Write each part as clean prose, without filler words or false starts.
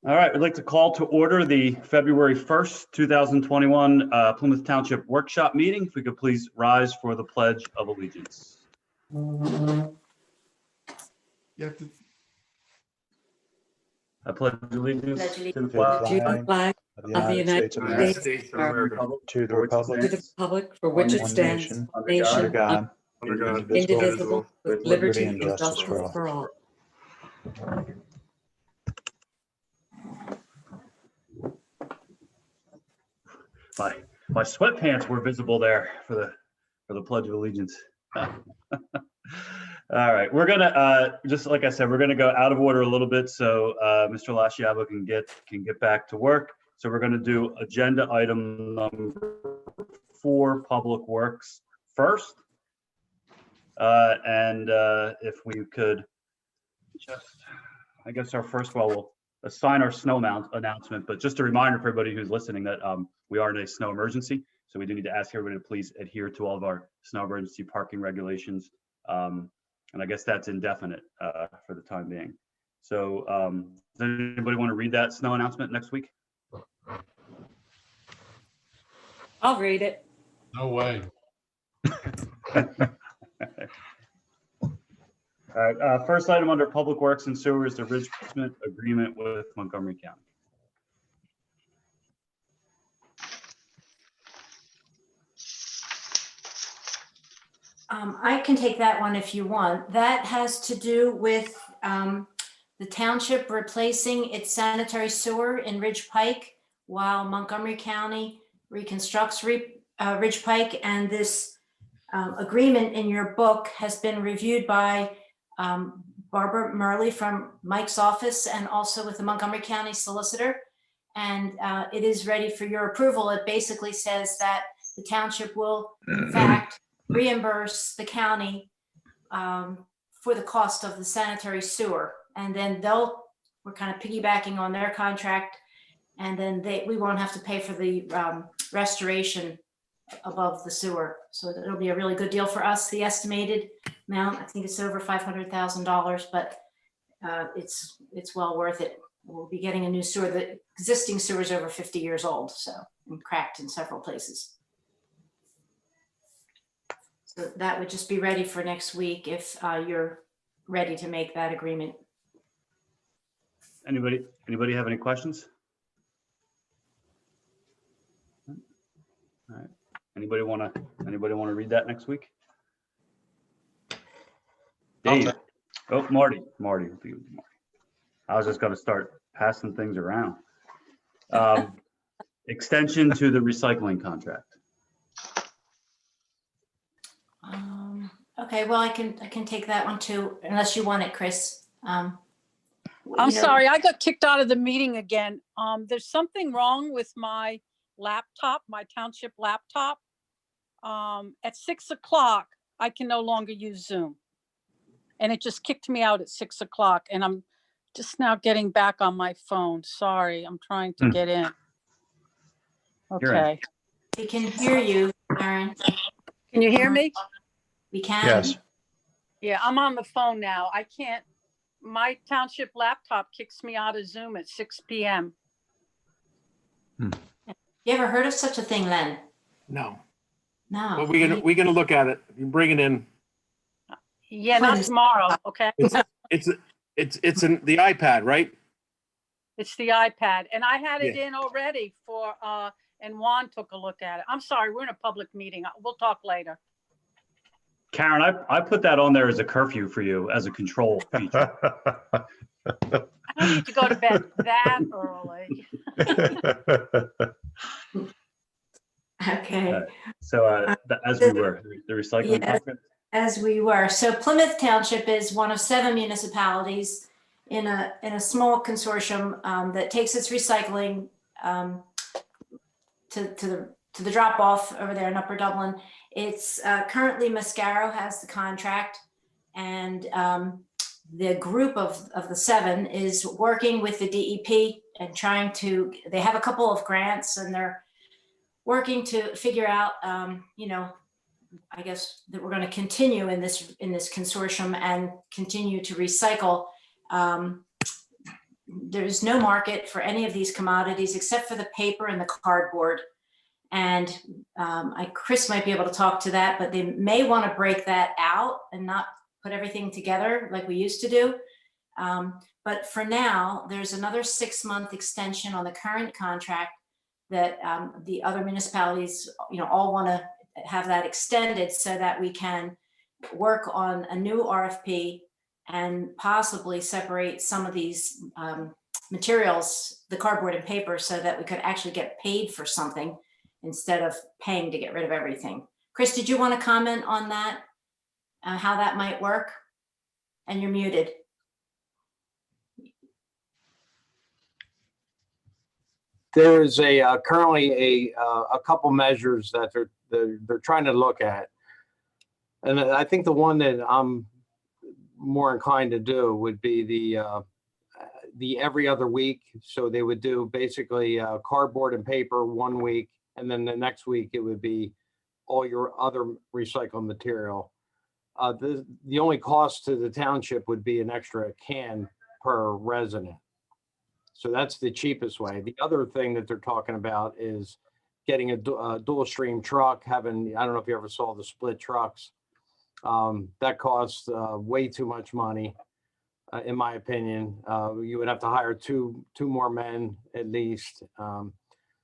All right, we'd like to call to order the February 1st, 2021 Plymouth Township Workshop Meeting. If we could please rise for the Pledge of Allegiance. You have to. I pledge allegiance Pledge to the allegiance flag flag of the United States States of America, to the for which it republic to the stands, republic for which it one stands, nation, under nation, God, under God, indivisible, with liberty and and justice for all. My sweatpants were visible there for the Pledge of Allegiance. All right, we're gonna just like I said, we're gonna go out of order a little bit so Mr. Lasciabo can get back to work. So we're gonna do agenda item number 4, Public Works first. And if we could just, I guess our first of all, we'll assign our snow announcement, but just a reminder for everybody who's listening that we are in a snow emergency. So we do need to ask everybody to please adhere to all of our snow emergency parking regulations. And I guess that's indefinite for the time being. So does anybody want to read that snow announcement next week? I'll read it. No way. All right, first item under Public Works and Sewer is the ridge placement agreement with Montgomery County. I can take that one if you want. That has to do with the township replacing its sanitary sewer in Ridge Pike while Montgomery County reconstructs Ridge Pike. And this agreement in your book has been reviewed by Barbara Murley from Mike's office and also with the Montgomery County solicitor. And it is ready for your approval. It basically says that the township will, in fact, reimburse the county for the cost of the sanitary sewer. And then we're kind of piggybacking on their contract. And then we won't have to pay for the restoration above the sewer. So it'll be a really good deal for us. The estimated amount, I think it's over $500,000, but it's well worth it. We'll be getting a new sewer. The existing sewer is over 50 years old, so, and cracked in several places. So that would just be ready for next week if you're ready to make that agreement. Anybody have any questions? All right. Anybody want to read that next week? Dave. Oh, Marty. I was just going to start passing things around. Extension to the recycling contract. Okay, well, I can take that one too, unless you want it, Chris. I'm sorry, I got kicked out of the meeting again. There's something wrong with my laptop, my township laptop. At 6 o'clock, I can no longer use Zoom. And it just kicked me out at 6 o'clock and I'm just now getting back on my phone. Sorry, I'm trying to get in. You're in. Okay. We can hear you, Aaron. Can you hear me? We can. Yes. Yeah, I'm on the phone now. I can't, my township laptop kicks me out of Zoom at 6 p.m. You ever heard of such a thing, Len? No. No. But we're gonna look at it. You bring it in. Yeah, not tomorrow, okay? It's in the iPad, right? It's the iPad. And I had it in already for, and Juan took a look at it. I'm sorry, we're in a public meeting. We'll talk later. Karen, I put that on there as a curfew for you as a control feature. I don't need to go to bed that early. Okay. So as we were, the recycling contract. As we were. So Plymouth Township is one of 7 municipalities in a small consortium that takes its recycling to the drop off over there in Upper Dublin. It's currently Mascaro has the contract, and the group of the 7 is working with the DEP and they have a couple of grants and they're working to figure out, I guess that we're going to continue in this consortium and continue to recycle there's no market for any of these commodities except for the paper and the cardboard. And Chris might be able to talk to that, but they may want to break that out and not put everything together like we used to do. But for now, there's another 6-month extension on the current contract that the other municipalities, all want to have that extended so that we can work on a new RFP and possibly separate some of these materials, the cardboard and paper, so that we could actually get paid for something instead of paying to get rid of everything. Chris, did you want to comment on that? How that might work? And you're muted. There is currently a couple measures that they're trying to look at. And I think the one that I'm more inclined to do would be the every other week. So they would do basically cardboard and paper 1 week, and then the next week it would be all your other recycled material. The only cost to the township would be an extra can per resident. So that's the cheapest way. The other thing that they're talking about is getting a dual stream truck, I don't know if you ever saw the split trucks. That costs way too much money, in my opinion. You would have to hire two more men at least.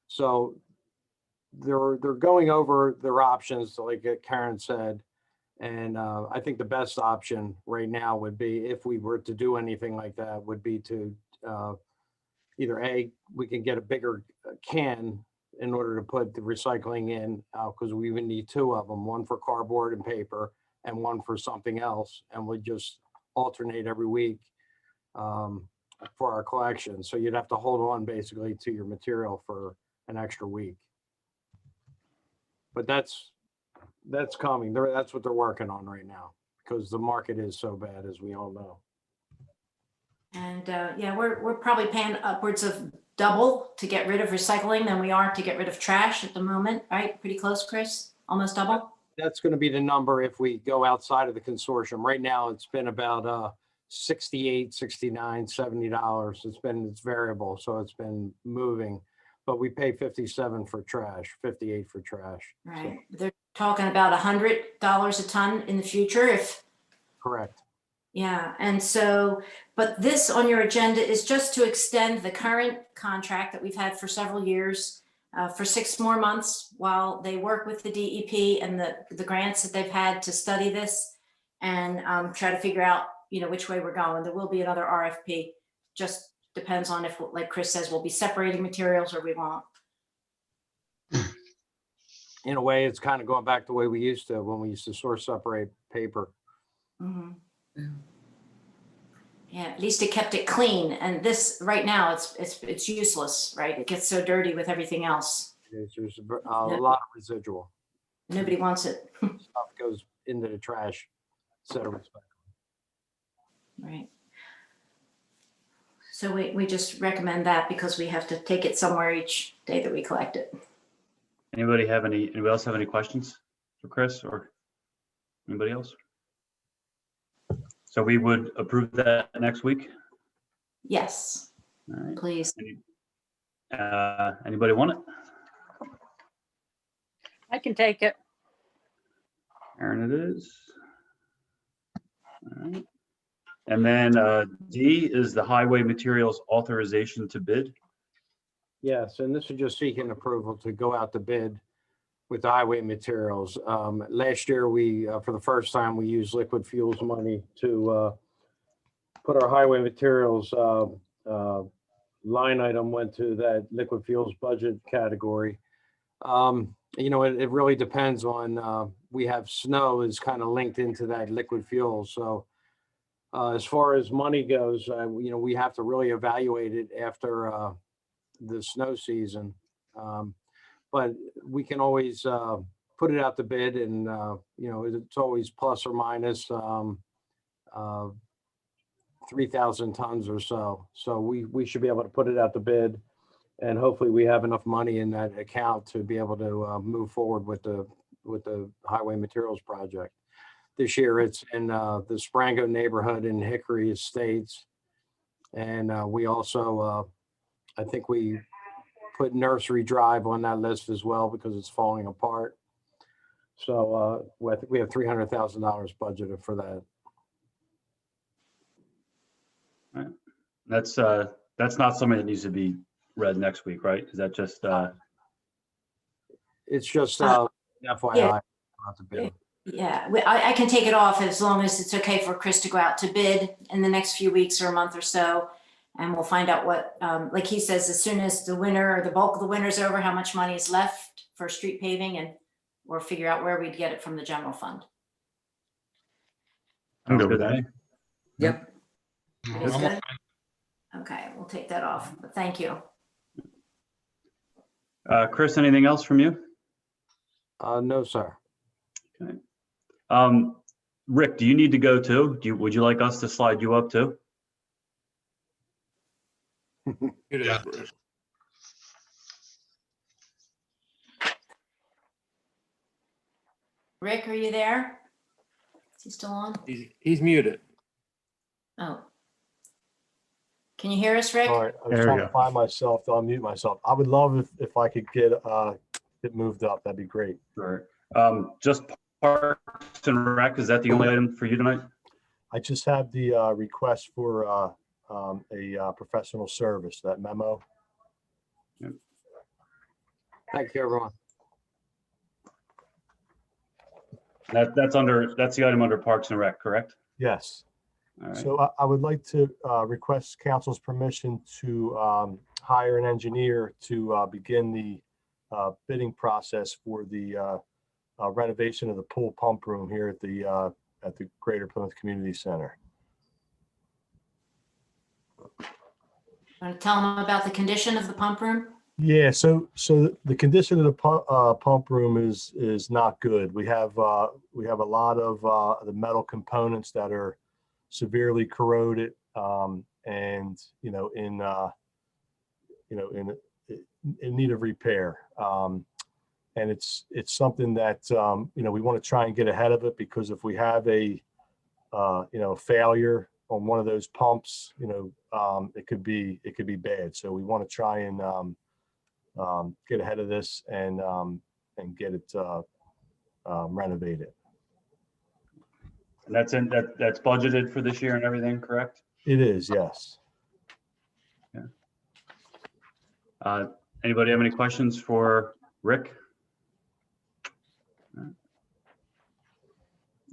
So they're going over their options, like Karen said. And I think the best option right now would be, if we were to do anything like that, would be to either we can get a bigger can in order to put the recycling in, because we would need 2 of them, one for cardboard and paper and one for something else. And we just alternate every week for our collection. So you'd have to hold on basically to your material for an extra week. But that's coming. That's what they're working on right now, because the market is so bad, as we all know. And yeah, we're probably paying upwards of double to get rid of recycling than we are to get rid of trash at the moment, right? Pretty close, Chris? Almost double? That's going to be the number if we go outside of the consortium. Right now, it's been about $68, $69, $70. It's variable, so it's been moving. But we pay $57 for trash, $58 for trash. Right. So, They're talking about $100 a ton in the future if. correct. Yeah, and so, but this on your agenda is just to extend the current contract that we've had for several years for 6 more months while they work with the DEP and the grants that they've had to study this and try to figure out, which way we're going. There will be another RFP. Just depends on if, like Chris says, we'll be separating materials or we won't. In a way, it's kind of going back the way we used to when we used to source separate paper. Mm-hmm. Yeah, at least it kept it clean. And this right now, it's useless, right? It gets so dirty with everything else. There's a lot of residual Nobody wants it, stuff goes into the trash instead of recycling. right? So we just recommend that because we have to take it somewhere each day that we collect it. Anybody else have any questions for Chris or anybody else? So we would approve that next week? Yes, All right. please. Anybody want it? I can take it. Aaron, it is. All right. And then D is the highway materials authorization to bid. Yes, and this is just seeking approval to go out to bid with the highway materials. Last year, we, for the first time, we used liquid fuels money to put our highway materials line item went to that liquid fuels budget category. It really depends on, we have snow is kind of linked into that liquid fuel. So as far as money goes, we have to really evaluate it after the snow season. But we can always put it out to bid and, it's always plus or minus 3,000 tons or so. So we should be able to put it out to bid, and hopefully we have enough money in that account to be able to move forward with the highway materials project. This year it's in the Sprango neighborhood in Hickory Estates. And we also, I think we put Nursery Drive on that list as well because it's falling apart. So we have $300,000 budgeted for that. That's not something that needs to be read next week, right? Is that just, It's just Yeah. FYI. Not to bid. Yeah, I can take it off as long as it's okay for Chris to go out to bid in the next few weeks or a month or so. And we'll find out what, like he says, as soon as the winter or the bulk of the winter's over, how much money is left for street paving and, or figure out where we'd get it from the general fund. sounds good good with to that. me? Yep. It's good? Okay, we'll take that off, but thank you. Chris, anything else from you? No, sir. Rick, do you need to go too? Would you like us to slide you up too? Yeah. Rick, are you there? Is he still on? He's muted. Oh. Can you hear us, Rick? All right, I was There trying we to go. find myself to unmute myself. I would love if I could get it moved up. That'd be great. Sure. Just Parks and Rec, is that the only item for you tonight? I just have the request for a professional service, that memo. Thank you, everyone. That's the item under Parks and Rec, correct? Yes. All right. So I would like to request council's permission to hire an engineer to begin the bidding process for the renovation of the pool pump room here at the Greater Plymouth Community Center. Want to tell them about the condition of the pump room? Yeah, so the condition of the pump room is not good. We have a lot of the metal components that are severely corroded, and in need of repair. And it's something that we want to try and get ahead of it, because if we have a failure on one of those pumps, it could be bad. So we want to try and get ahead of this and get it renovated. And that's budgeted for this year and everything, correct? It is, yes. Anybody have any questions for Rick?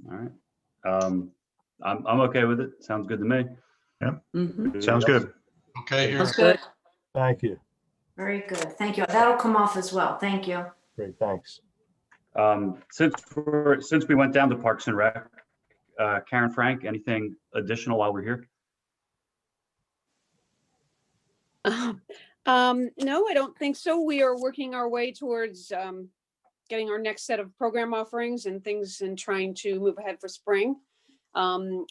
All right. I'm okay with it. Sounds good to me. Mhm. Sounds good. Okay, That's good. Thank you. Very good. Thank you. That'll come off as well. Thank you. Great, thanks. Since we went down to Parks and Rec, Karen Frank, anything additional while we're here? No, I don't think so. We are working our way towards getting our next set of program offerings and things and trying to move ahead for spring.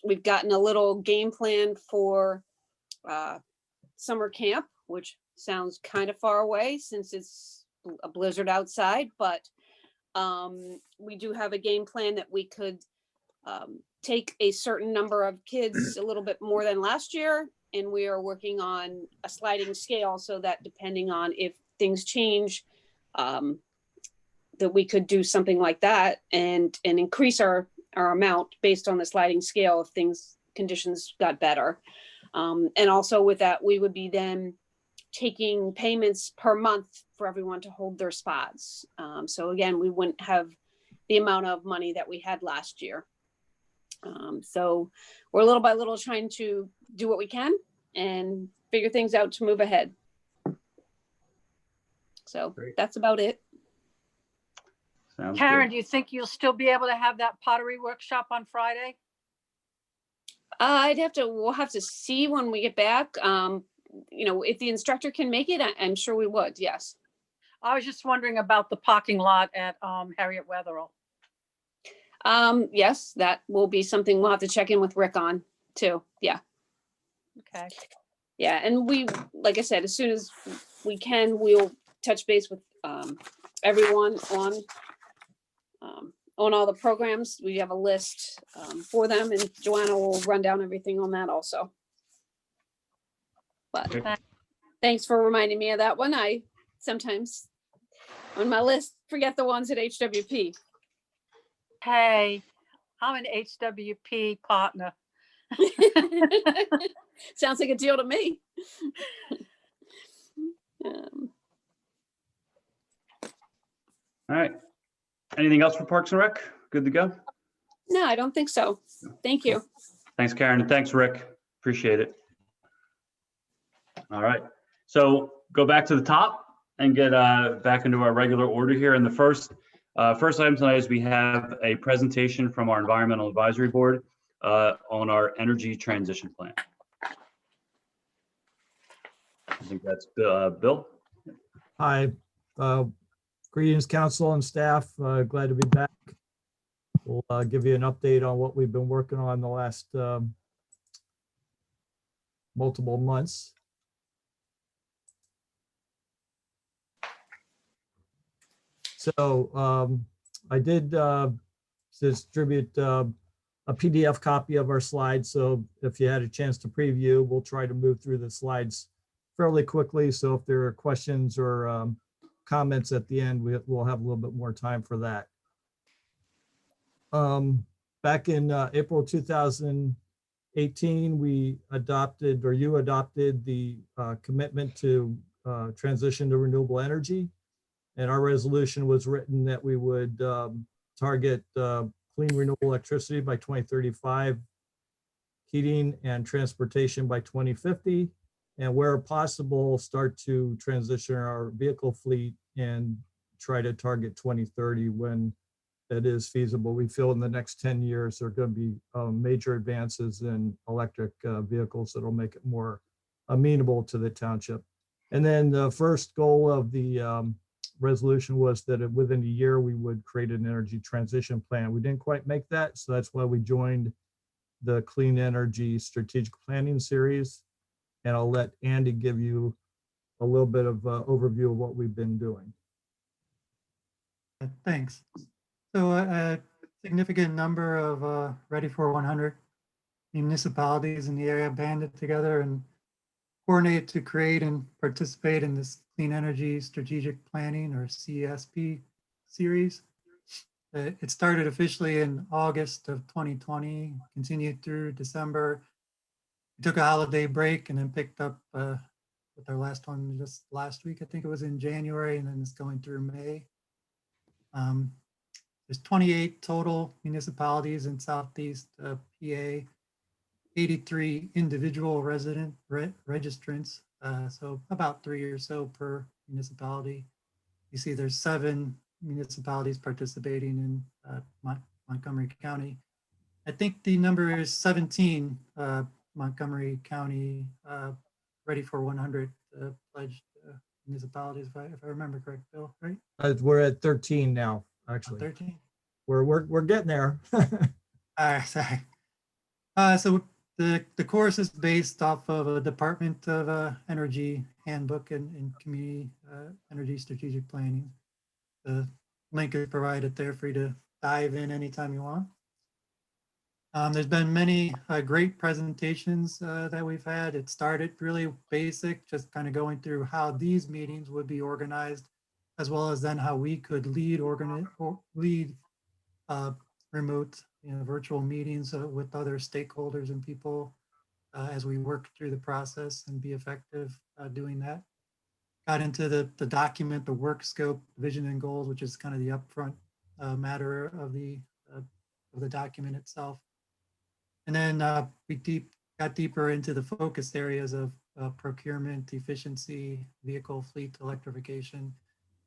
We've gotten a little game plan for summer camp, which sounds kind of far away since it's a blizzard outside, but we do have a game plan that we could take a certain number of kids a little bit more than last year. And we are working on a sliding scale so that depending on if things change, that we could do something like that and increase our amount based on the sliding scale if conditions got better. And also with that, we would be then taking payments per month for everyone to hold their spots. So again, we wouldn't have the amount of money that we had last year. So we're little by little trying to do what we can and figure things out to move ahead. So Great. that's about it. Sounds Karen, good. do you think you'll still be able to have that pottery workshop on Friday? We'll have to see when we get back. If the instructor can make it, I'm sure we would, yes. I was just wondering about the parking lot at Harriet Wetherill. Yes, that will be something we'll have to check in with Rick on too. Yeah. Okay. Yeah. And we, like I said, as soon as we can, we'll touch base with everyone on all the programs. We have a list for them, and Joanna will run down everything on that also. But Okay. thanks for reminding me of that one. I sometimes on my list forget the ones at HWP. Hey, I'm an HWP partner. Sounds like a deal to me. Um, All right. Anything else for Parks and Rec? Good to go? No, I don't think so. Thank you. Thanks, Karen, and thanks, Rick. Appreciate it. All right, so go back to the top and get back into our regular order here. And the first item tonight is we have a presentation from our Environmental Advisory Board on our energy transition plan. I think that's Bill. Hi, greetings, council and staff. Glad to be back. We'll give you an update on what we've been working on the last multiple months. So I did distribute a PDF copy of our slides. So if you had a chance to preview, we'll try to move through the slides fairly quickly. So if there are questions or comments at the end, we'll have a little bit more time for that. Back in April 2018, we adopted, or you adopted, the commitment to transition to renewable energy. And our resolution was written that we would target clean renewable electricity by 2035, heating and transportation by 2050, and where possible, start to transition our vehicle fleet and try to target 2030 when that is feasible. We feel in the next 10 years, there are going to be major advances in electric vehicles that'll make it more amenable to the township. And then the first goal of the resolution was that within a year, we would create an energy transition plan. We didn't quite make that, so that's why we joined the Clean Energy Strategic Planning Series. And I'll let Andy give you a little bit of overview of what we've been doing. Thanks. So a significant number of Ready for 100 municipalities in the area banded together and coordinated to create and participate in this Clean Energy Strategic Planning, or CSP series. It started officially in August of 2020, continued through December. We took a holiday break and then picked up with our last one just last week. I think it was in January, and then it's going through May. There's 28 total municipalities in Southeast PA, 83 individual resident registrants, so about 3 or so per municipality. You see there's 7 municipalities participating in Montgomery County. I think the number is 17 Montgomery County Ready for 100 pledged municipalities, if I remember correct, Bill, right? We're at 13 now, actually. 13. We're getting there. All right, sorry. So the course is based off of a Department of Energy handbook and community energy strategic planning. The link is provided there for you to dive in anytime you want. There's been many great presentations that we've had. It started really basic, just kind of going through how these meetings would be organized, as well as then how we could lead remote, virtual meetings with other stakeholders and people as we work through the process and be effective doing that. Got into the document, the work scope, vision and goals, which is kind of the upfront matter of the document itself. And then we got deeper into the focus areas of procurement, efficiency, vehicle fleet electrification,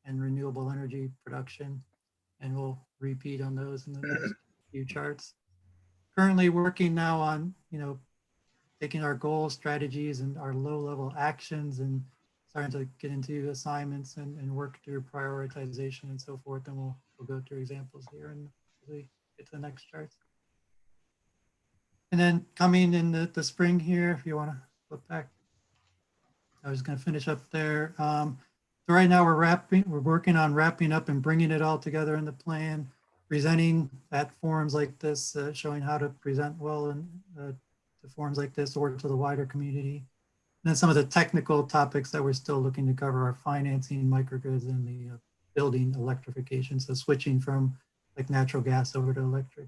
and renewable energy production. And we'll repeat on those in the next few charts. Currently working now on, taking our goals, strategies, and our low-level actions and starting to get into assignments and work through prioritization and so forth. And we'll go through examples here and we get to the next charts. And then coming in the spring here, if you want to flip back, I was going to finish up there. So right now we're working on wrapping up and bringing it all together in the plan, presenting at forums like this, showing how to present well in, to forums like this or to the wider community. then some of the technical topics that we're still looking to cover are financing, microgrids, and the building electrification. So switching from like natural gas over to electric.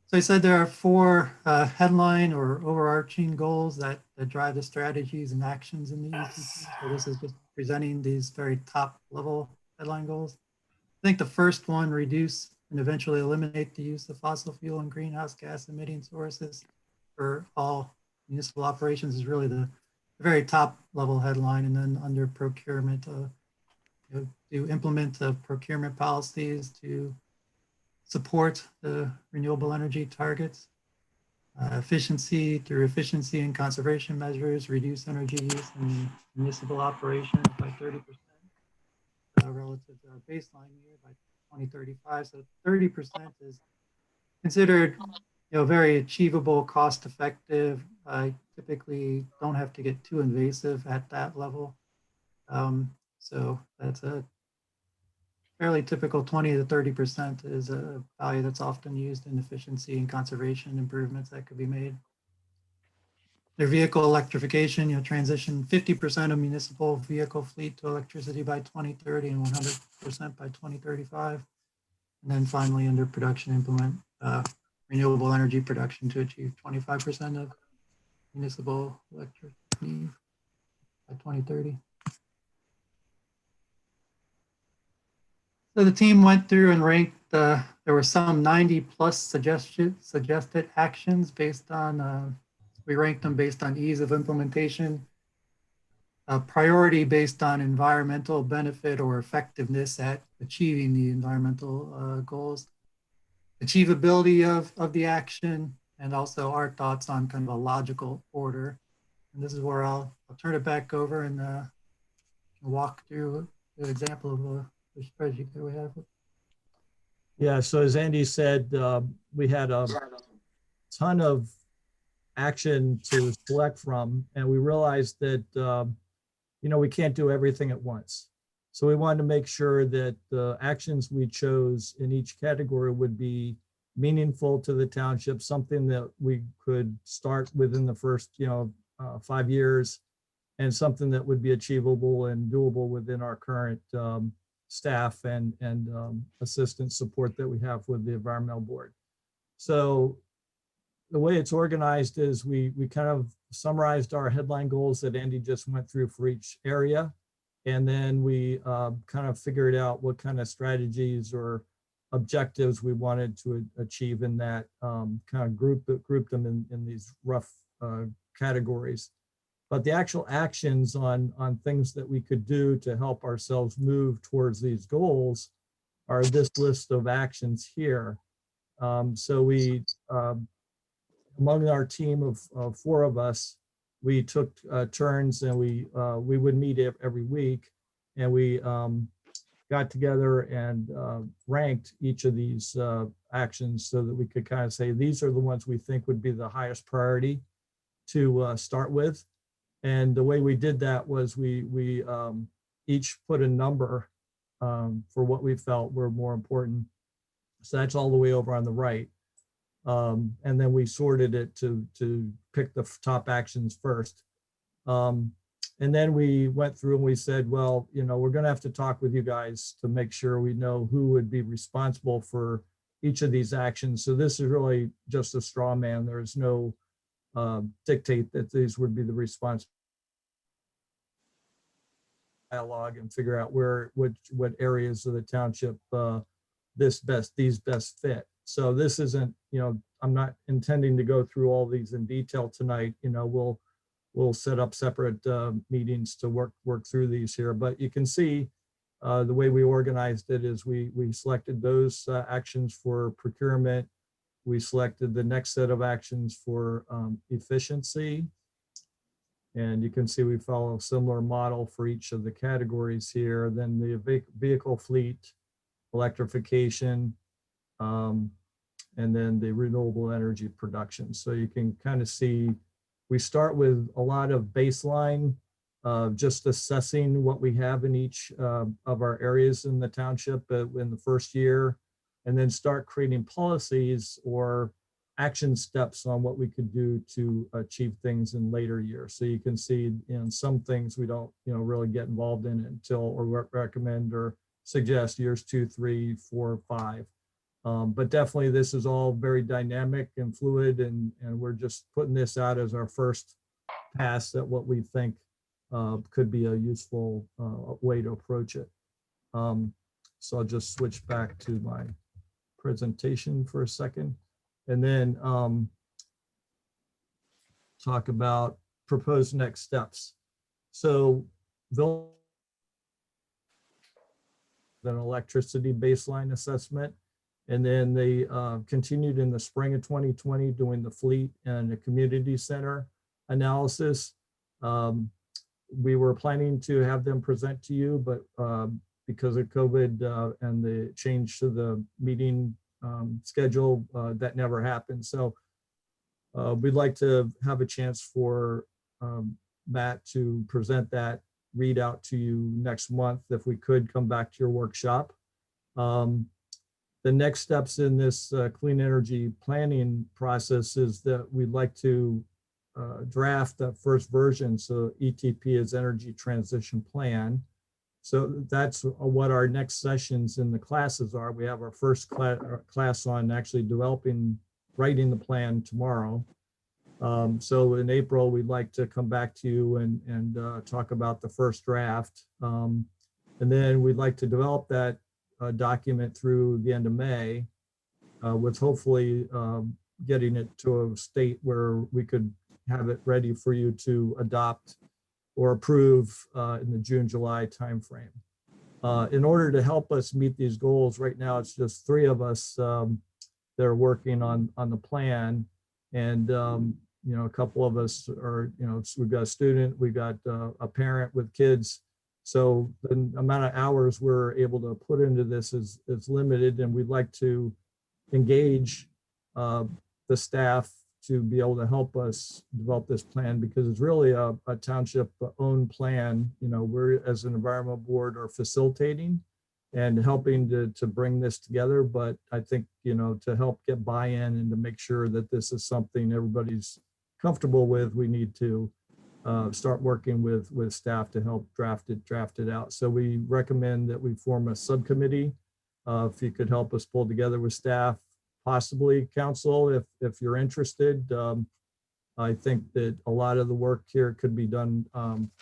So I said there are 4 headline or overarching goals that drive the strategies and actions in the EPC. So this is just presenting these very top level headline goals. I think the first one, reduce and eventually eliminate the use of fossil fuel and greenhouse gas emitting sources for all municipal operations, is really the very top level headline. And then under procurement, to implement the procurement policies to support the renewable energy targets, efficiency through efficiency and conservation measures, reduce energy use in municipal operations by 30% relative to our baseline year by 2035. So 30% is considered, very achievable, cost effective. I typically don't have to get too invasive at that level. So that's a fairly typical 20 to 30% is a value that's often used in efficiency and conservation improvements that could be made. Their vehicle electrification, transition 50% of municipal vehicle fleet to electricity by 2030 and 100% by 2035. And then finally, under production, implement renewable energy production to achieve 25% of municipal electricity need by 2030. So the team went through and ranked, there were some 90 plus suggested actions based on, we ranked them based on ease of implementation, priority based on environmental benefit or effectiveness at achieving the environmental goals, achievability of the action, and also our thoughts on kind of a logical order. And this is where I'll turn it back over and walk through an example of the spreadsheet that we have. Yeah, so as Andy said, we had a ton of action to select from, and we realized that, we can't do everything at once. So we wanted to make sure that the actions we chose in each category would be meaningful to the township, something that we could start within the first, 5 years, and something that would be achievable and doable within our current staff and assistant support that we have with the environmental board. So the way it's organized is we kind of summarized our headline goals that Andy just went through for each area. And then we kind of figured out what kind of strategies or objectives we wanted to achieve in that, kind of group them in these rough categories. But the actual actions on things that we could do to help ourselves move towards these goals are this list of actions here. So we, among our team of 4 of us, we took turns, and we would meet every week, and we got together and ranked each of these actions so that we could kind of say, these are the ones we think would be the highest priority to start with. And the way we did that was we each put a number for what we felt were more important. So that's all the way over on the right. And then we sorted it to pick the top actions first. And then we went through and we said, well, we're going to have to talk with you guys to make sure we know who would be responsible for each of these actions. So this is really just a straw man. There's no dictate that these would be the response dialogue and figure out what areas of the township these best fit. So this isn't, I'm not intending to go through all these in detail tonight. We'll set up separate meetings to work through these here, but you can see the way we organized it is we selected those actions for procurement. We selected the next set of actions for efficiency. And you can see we follow a similar model for each of the categories here. Then the vehicle fleet, electrification, and then the renewable energy production. So you can kind of see, we start with a lot of baseline, just assessing what we have in each of our areas in the township in the first year, and then start creating policies or action steps on what we could do to achieve things in later years. So you can see, some things we don't, really get involved in until or recommend or suggest years 2, 3, 4, 5. But definitely this is all very dynamic and fluid, and we're just putting this out as our first pass at what we think could be a useful way to approach it. So I'll just switch back to my presentation for a second, and then talk about proposed next steps. So an electricity baseline assessment, and then they continued in the spring of 2020 doing the fleet and the community center analysis. We were planning to have them present to you, but because of COVID and the change to the meeting schedule, that never happened. So we'd like to have a chance for Matt to present that readout to you next month, if we could come back to your workshop. The next steps in this clean energy planning process is that we'd like to draft that first version. So ETP is Energy Transition Plan. So that's what our next sessions in the classes are. We have our first class on actually writing the plan tomorrow. So in April, we'd like to come back to you and talk about the first draft. And then we'd like to develop that document through the end of May, with hopefully getting it to a state where we could have it ready for you to adopt or approve in the June, July timeframe. In order to help us meet these goals, right now it's just 3 of us that are working on the plan, and a couple of us are, we've got a student, we've got a parent with kids. So the amount of hours we're able to put into this is limited, and we'd like to engage the staff to be able to help us develop this plan, because it's really a township owned plan. We're, as an environmental board, are facilitating and helping to bring this together. But I think, to help get buy-in and to make sure that this is something everybody's comfortable with, we need to start working with staff to help draft it out. So we recommend that we form a subcommittee. If you could help us pull together with staff, possibly council, if you're interested. I think that a lot of the work here could be done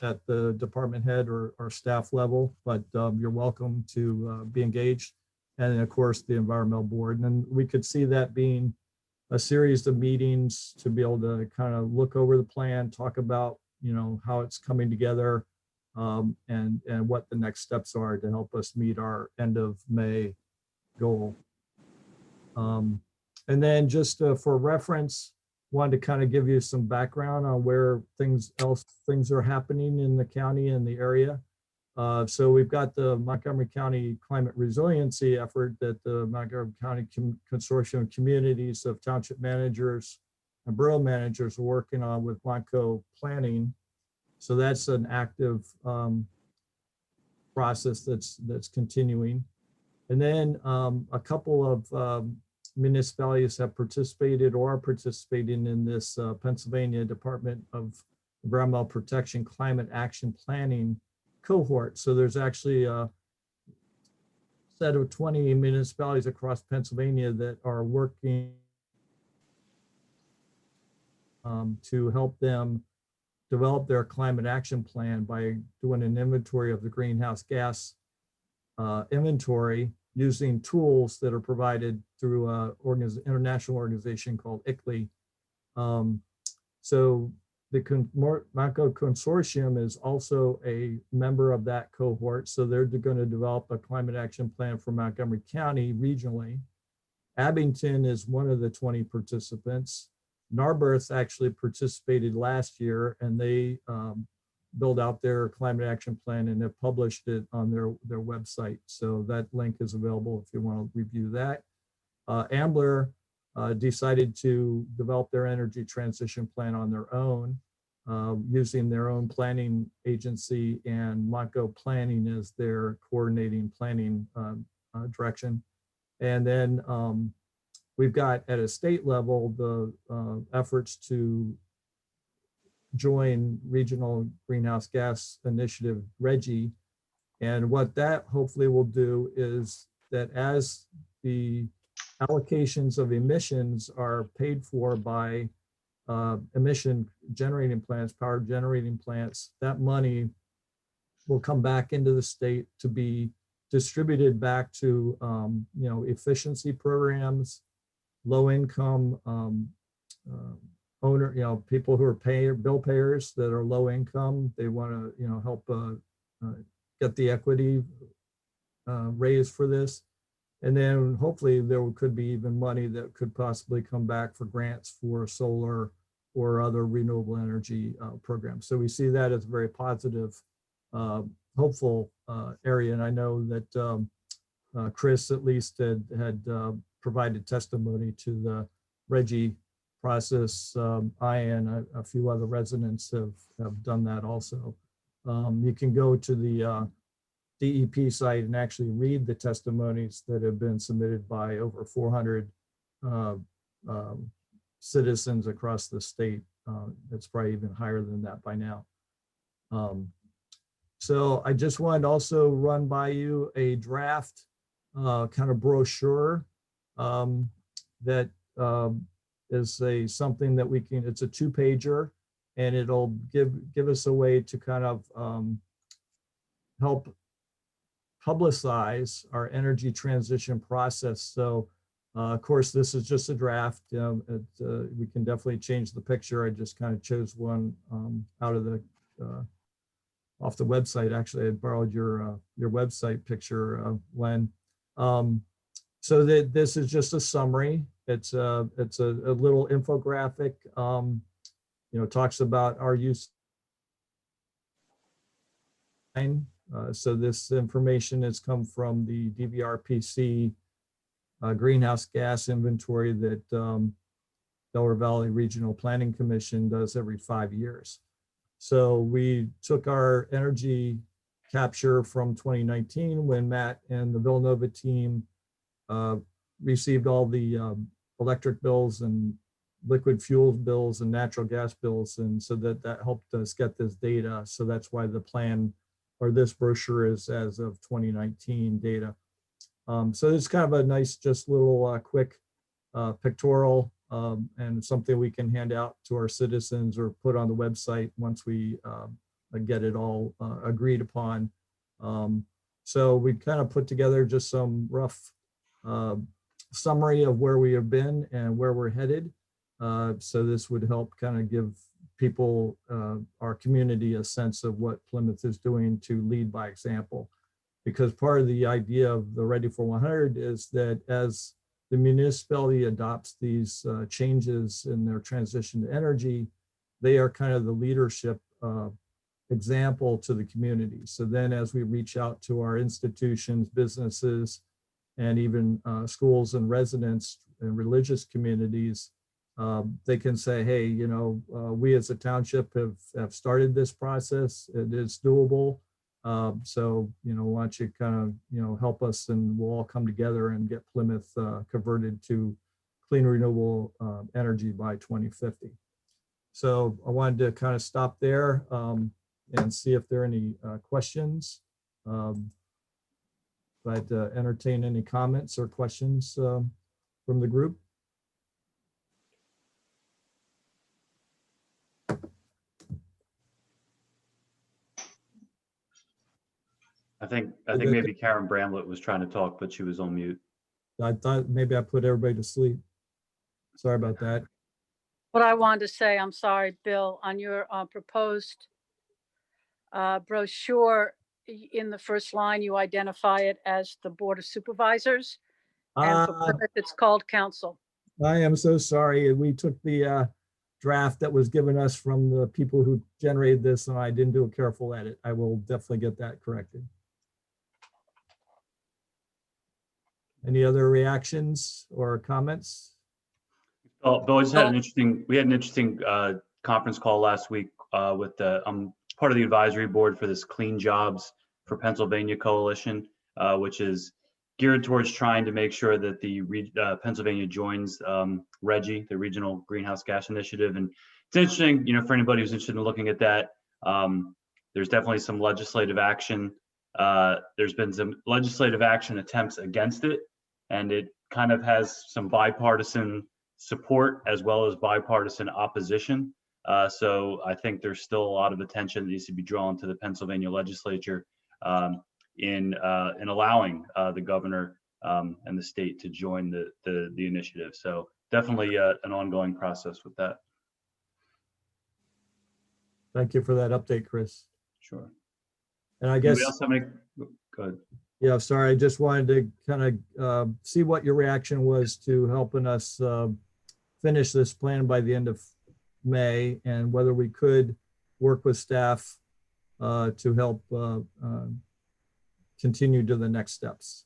at the department head or staff level, but you're welcome to be engaged. And then, of course, the environmental board. And then we could see that being a series of meetings to be able to kind of look over the plan, talk about, how it's coming together, and what the next steps are to help us meet our end of May goal. And then just for reference, wanted to kind of give you some background on where things are happening in the county and the area. So we've got the Montgomery County Climate Resiliency effort that the Montgomery County Consortium of Communities of Township Managers and Borough Managers are working on with Montco Planning. So that's an active process that's continuing. And then a couple of municipalities have participated or are participating in this Pennsylvania Department of Environmental Protection Climate Action Planning cohort. So there's actually a set of 20 municipalities across Pennsylvania that are working to help them develop their climate action plan by doing an inventory of the greenhouse gas inventory using tools that are provided through an international organization called ICLEI. So the Montco Consortium is also a member of that cohort. So they're going to develop a climate action plan for Montgomery County regionally. Abington is one of the 20 participants. Narberth actually participated last year, and they build out their climate action plan and have published it on their website. So that link is available if you want to review that. Ambler decided to develop their energy transition plan on their own, using their own planning agency and Montco Planning as their coordinating planning direction. And then we've got at a state level, the efforts to join Regional Greenhouse Gas Initiative, RGGI. And what that hopefully will do is that as the allocations of emissions are paid for by emission generating plants, power generating plants, that money will come back into the state to be distributed back to efficiency programs, low income owner, people who are bill payers that are low income. They want to help get the equity raised for this. And then hopefully there could be even money that could possibly come back for grants for solar or other renewable energy programs. So we see that as a very positive, hopeful area. And I know that Chris at least had provided testimony to the RGGI process. I and a few other residents have done that also. You can go to the DEP site and actually read the testimonies that have been submitted by over 400 citizens across the state. It's probably even higher than that by now. So I just wanted to also run by you a draft kind of brochure that is something that we can, it's a 2-pager, and it'll give us a way to kind of help publicize our energy transition process. So of course, this is just a draft. We can definitely change the picture. I just kind of chose one out of the off the website. Actually, I borrowed your website picture, Len. So that this is just a summary. It's a little infographic. Talks about our use. So this information has come from the DVRPC greenhouse gas inventory that Delaware Valley Regional Planning Commission does every 5 years. So we took our energy capture from 2019 when Matt and the Villanova team received all the electric bills and liquid fuels bills and natural gas bills. And so that helped us get this data. So that's why the plan or this brochure is as of 2019 data. So it's kind of a nice, just little quick pictorial and something we can hand out to our citizens or put on the website once we get it all agreed upon. So we kind of put together just some rough summary of where we have been and where we're headed. So this would help kind of give people, our community, a sense of what Plymouth is doing to lead by example. Because part of the idea of the Ready for 100 is that as the municipality adopts these changes in their transition to energy, they are kind of the leadership example to the community. So then as we reach out to our institutions, businesses, and even schools and residents and religious communities, they can say, hey, we as a township have started this process. It is doable. So, why don't you kind of, help us, and we'll all come together and get Plymouth converted to clean renewable energy by 2050. So I wanted to kind of stop there and see if there are any questions. But entertain any comments or questions from the group. I think maybe Karen Bramlett was trying to talk, but she was on mute. I thought maybe I put everybody to sleep. Sorry about that. What I wanted to say, I'm sorry, Bill, on your proposed brochure, in the first line, you identify it as the Board of Supervisors. And for Plymouth, it's called Council. I am so sorry. We took the draft that was given us from the people who generated this, and I didn't do a careful edit. I will definitely get that corrected. Any other reactions or comments? Bill, I just had we had an interesting conference call last week with the part of the advisory board for this Clean Jobs for Pennsylvania Coalition, which is geared towards trying to make sure that Pennsylvania joins RGGI, the Regional Greenhouse Gas Initiative. And it's interesting, for anybody who's interested in looking at that, there's definitely some legislative action. There's been some legislative action attempts against it, and it kind of has some bipartisan support as well as bipartisan opposition. So I think there's still a lot of attention that needs to be drawn to the Pennsylvania legislature in allowing the governor and the state to join the initiative. So definitely an ongoing process with that. Thank you for that update, Chris. Sure. And I guess, Anybody else have any? Go ahead. yeah, sorry, I just wanted to kind of see what your reaction was to helping us finish this plan by the end of May, and whether we could work with staff to help continue to the next steps.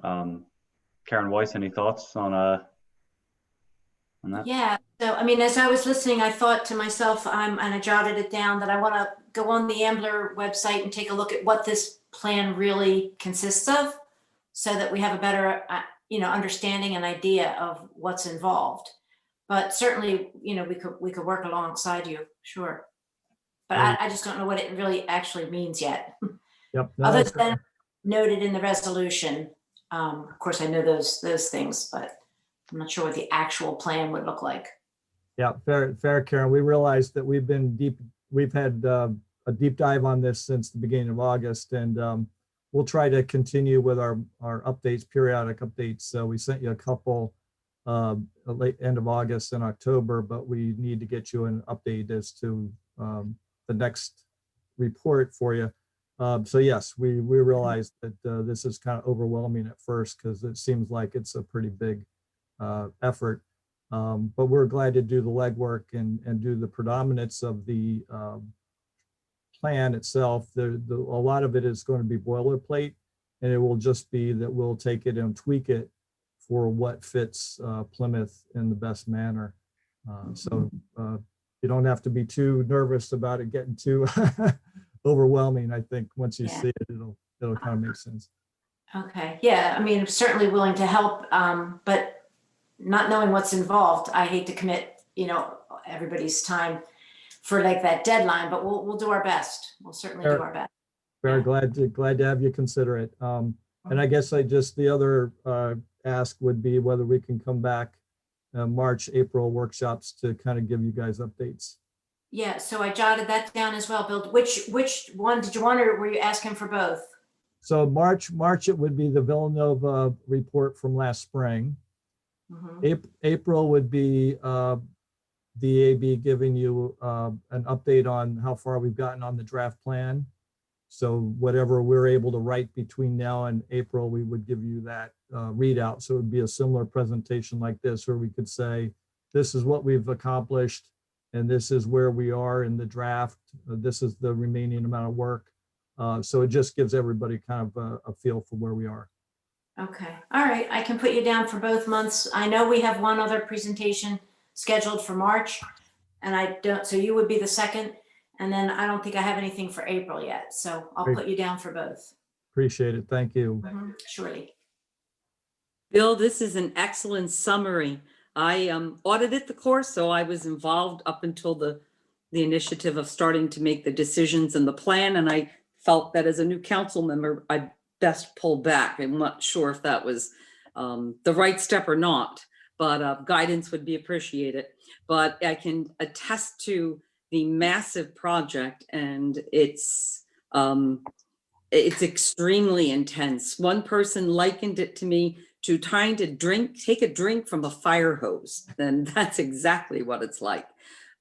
Karen Weiss, any thoughts on that? Yeah, so I mean, as I was listening, I thought to myself, and I jotted it down, that I want to go on the Ambler website and take a look at what this plan really consists of, so that we have a better, understanding and idea of what's involved. But certainly, we could work alongside you, sure. But I just don't know what it really actually means yet. Yep. No, Other that's than noted in the resolution. Of course, I know those things, but I'm not sure what the actual plan would look like. Yeah, fair, Karen. We realized that we've had a deep dive on this since the beginning of August, and we'll try to continue with our updates, periodic updates. So we sent you a couple late end of August and October, but we need to get you an update as to the next report for you. So yes, we realized that this is kind of overwhelming at first, because it seems like it's a pretty big effort. But we're glad to do the legwork and do the predominance of the plan itself. A lot of it is going to be boilerplate, and it will just be that we'll take it and tweak it for what fits Plymouth in the best manner. So you don't have to be too nervous about it getting too overwhelming. I think once you see it, it'll kind of make sense. Okay, yeah, I mean, I'm certainly willing to help, but not knowing what's involved, I hate to commit, everybody's time for like that deadline, but we'll do our best. We'll certainly do our best. Very glad to have you consider it. And I guess the other ask would be whether we can come back March, April workshops to kind of give you guys updates. Yeah, so I jotted that down as well, Bill. Which one did you want, or were you asking for both? So March, it would be the Villanova report from last spring. Mhm. April would be the AB giving you an update on how far we've gotten on the draft plan. So whatever we're able to write between now and April, we would give you that readout. So it would be a similar presentation like this, where we could say, this is what we've accomplished, and this is where we are in the draft. This is the remaining amount of work. So it just gives everybody kind of a feel for where we are. Okay, all right, I can put you down for both months. I know we have one other presentation scheduled for March, and so you would be the second, and then I don't think I have anything for April yet, so I'll Great. put you down for both. Appreciate it. Thank you. Surely. Bill, this is an excellent summary. I audited the course, so I was involved up until the initiative of starting to make the decisions and the plan, and I felt that as a new council member, I best pull back. I'm not sure if that was the right step or not, but guidance would be appreciated. But I can attest to the massive project, and it's extremely intense. One person likened it to me to trying to take a drink from a fire hose, and that's exactly what it's like.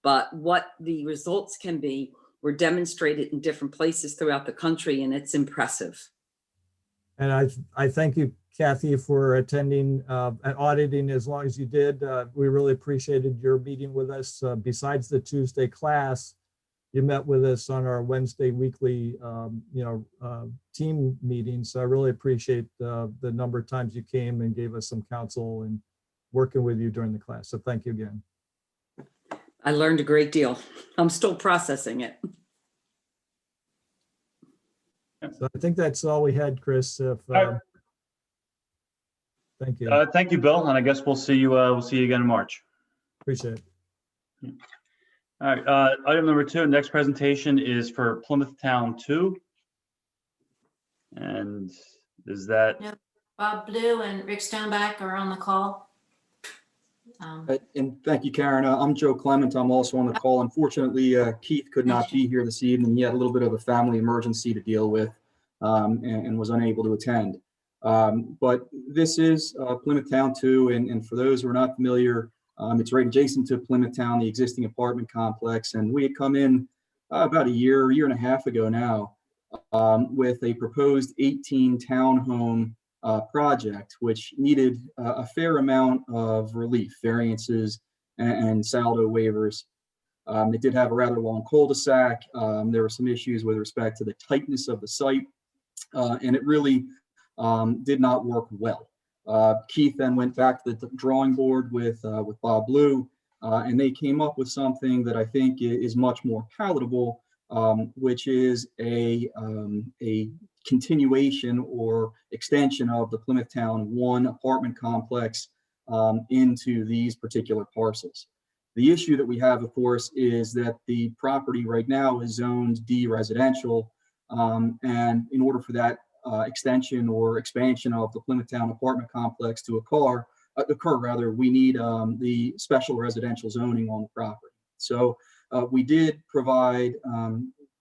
But what the results can be were demonstrated in different places throughout the country, and it's impressive. And I thank you, Kathy, for attending and auditing as long as you did. We really appreciated your meeting with us. Besides the Tuesday class, you met with us on our Wednesday weekly, team meetings. So I really appreciate the number of times you came and gave us some counsel and working with you during the class. So thank you again. I learned a great deal. I'm still processing it. So I think that's all we had, Chris. If, right. thank you. Thank you, Bill, and I guess we'll see you again in March. Appreciate it. All right, item number 2, next presentation is for Plymouth Town 2. And is that, Yep. Bob Blue and Rick Stoneback are on the call. And thank you, Karen. I'm Joe Clement. I'm also on the call. Unfortunately, Keith could not be here this evening. He had a little bit of a family emergency to deal with and was unable to attend. But this is Plymouth Town 2. And for those who are not familiar, it's right adjacent to Plymouth Town, the existing apartment complex. And we had come in about a year and a half ago now with a proposed 18 townhome project, which needed a fair amount of relief, variances, and saldo waivers. It did have a rather long cul-de-sac. There were some issues with respect to the tightness of the site, and it really did not work well. Keith then went back to the drawing board with Bob Blue, and they came up with something that I think is much more palatable, which is a continuation or extension of the Plymouth Town 1 apartment complex into these particular parcels. The issue that we have, of course, is that the property right now is zoned D residential, and in order for that extension or expansion of the Plymouth Town apartment complex to occur, we need the special residential zoning on the property. So we did provide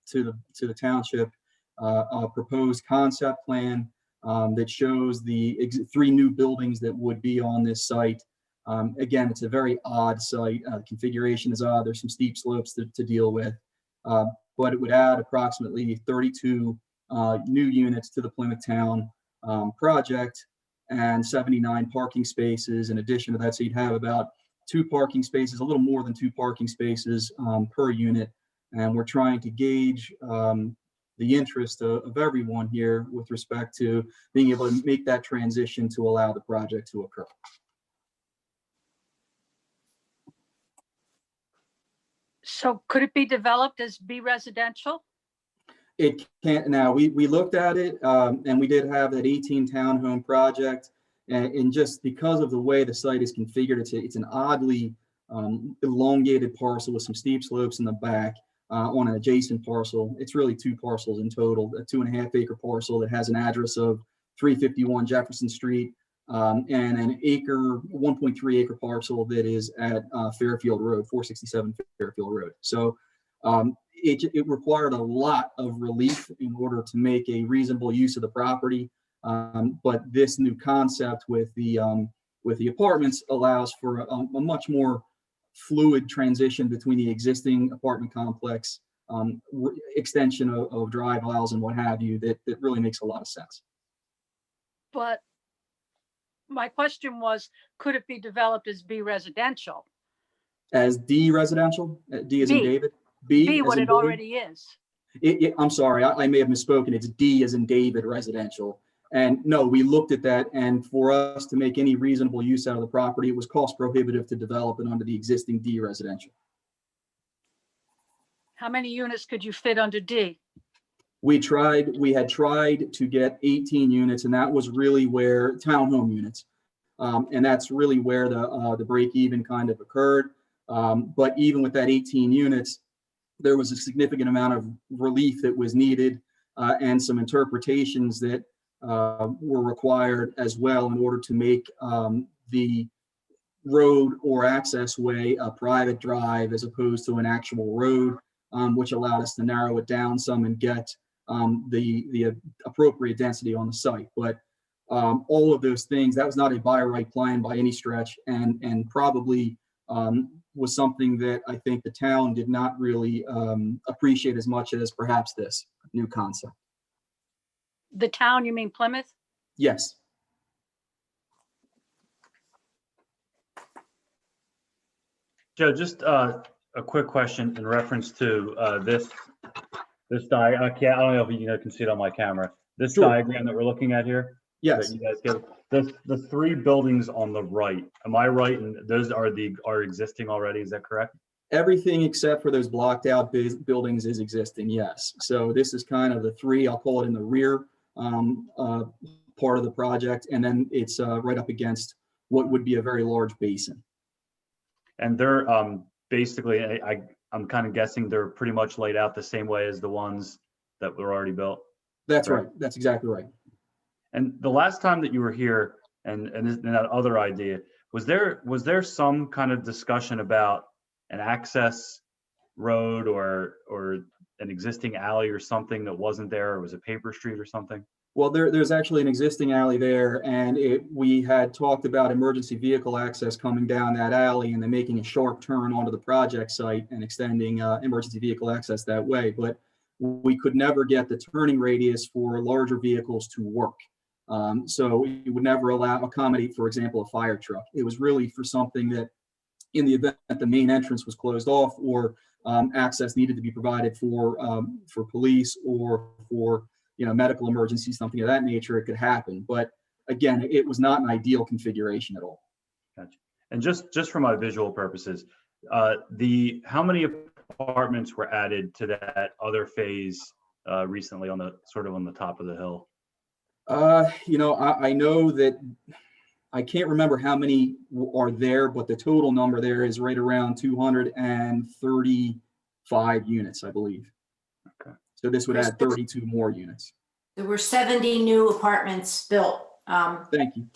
to the township a proposed concept plan that shows the 3 new buildings that would be on this site. Again, it's a very odd site. The configuration is odd. There's some steep slopes to deal with, but it would add approximately 32 new units to the Plymouth Town project and 79 parking spaces in addition to that. So you'd have about 2 parking spaces, a little more than 2 parking spaces per unit. And we're trying to gauge the interest of everyone here with respect to being able to make that transition to allow the project to occur. So could it be developed as B residential? It can't now. We looked at it and we did have that 18 townhome project. And just because of the way the site is configured, it's an oddly elongated parcel with some steep slopes in the back. On an adjacent parcel. It's really 2 parcels in total, a 2.5 acre parcel that has an address of 351 Jefferson Street and an 1.3 acre parcel that is at Fairfield Road, 467 Fairfield Road. So it required a lot of relief in order to make a reasonable use of the property. But this new concept with the apartments allows for a much more fluid transition between the existing apartment complex, extension of drive aisles and what have you, that really makes a lot of sense. But my question was, could it be developed as B residential? As D residential? D as in B. David? B as what in it boy? already is. I'm sorry, I may have misspoken. It's D as in David residential. And no, we looked at that, and for us to make any reasonable use out of the property, it was cost prohibitive to develop it under the existing D residential. How many units could you fit under D? We had tried to get 18 units, and that was really where townhome units. And that's really where the break even kind of occurred. But even with that 18 units, there was a significant amount of relief that was needed and some interpretations that were required as well in order to make the road or access way a private drive as opposed to an actual road, which allowed us to narrow it down some and get the appropriate density on the site. But all of those things, that was not a by right plan by any stretch, and probably was something that I think the town did not really appreciate as much as perhaps this new concept. The town, you mean Plymouth? Yes. Joe, just a quick question in reference to this diagram. I don't know if you can see it on my camera. This Sure. diagram that we're looking at here. Yes. That you guys give. The 3 buildings on the right. Am I right? And those are existing already. Is that correct? Everything except for those blocked out buildings is existing, yes. So this is kind of the three, I'll call it in the rear part of the project. And then it's right up against what would be a very large basin. And they're basically, I'm kind of guessing they're pretty much laid out the same way as the ones that were already built. That's right. That's exactly right. And the last time that you were here and that other idea, was there some kind of discussion about an access road or an existing alley or something that wasn't there, or was it paper street or something? Well, there's actually an existing alley there, and we had talked about emergency vehicle access coming down that alley and then making a sharp turn onto the project site and extending emergency vehicle access that way. But we could never get the turning radius for larger vehicles to work. So it would never accommodate, for example, a fire truck. It was really for something that, in the event that the main entrance was closed off or access needed to be provided for police or for medical emergencies, something of that nature, it could happen. But again, it was not an ideal configuration at all. Gotcha. And just for my visual purposes, how many apartments were added to that other phase recently on the top of the hill? I know that I can't remember how many are there, but the total number there is right around 235 units, I believe. Okay. So this would add 32 more units. There were 70 new apartments built. Thank you.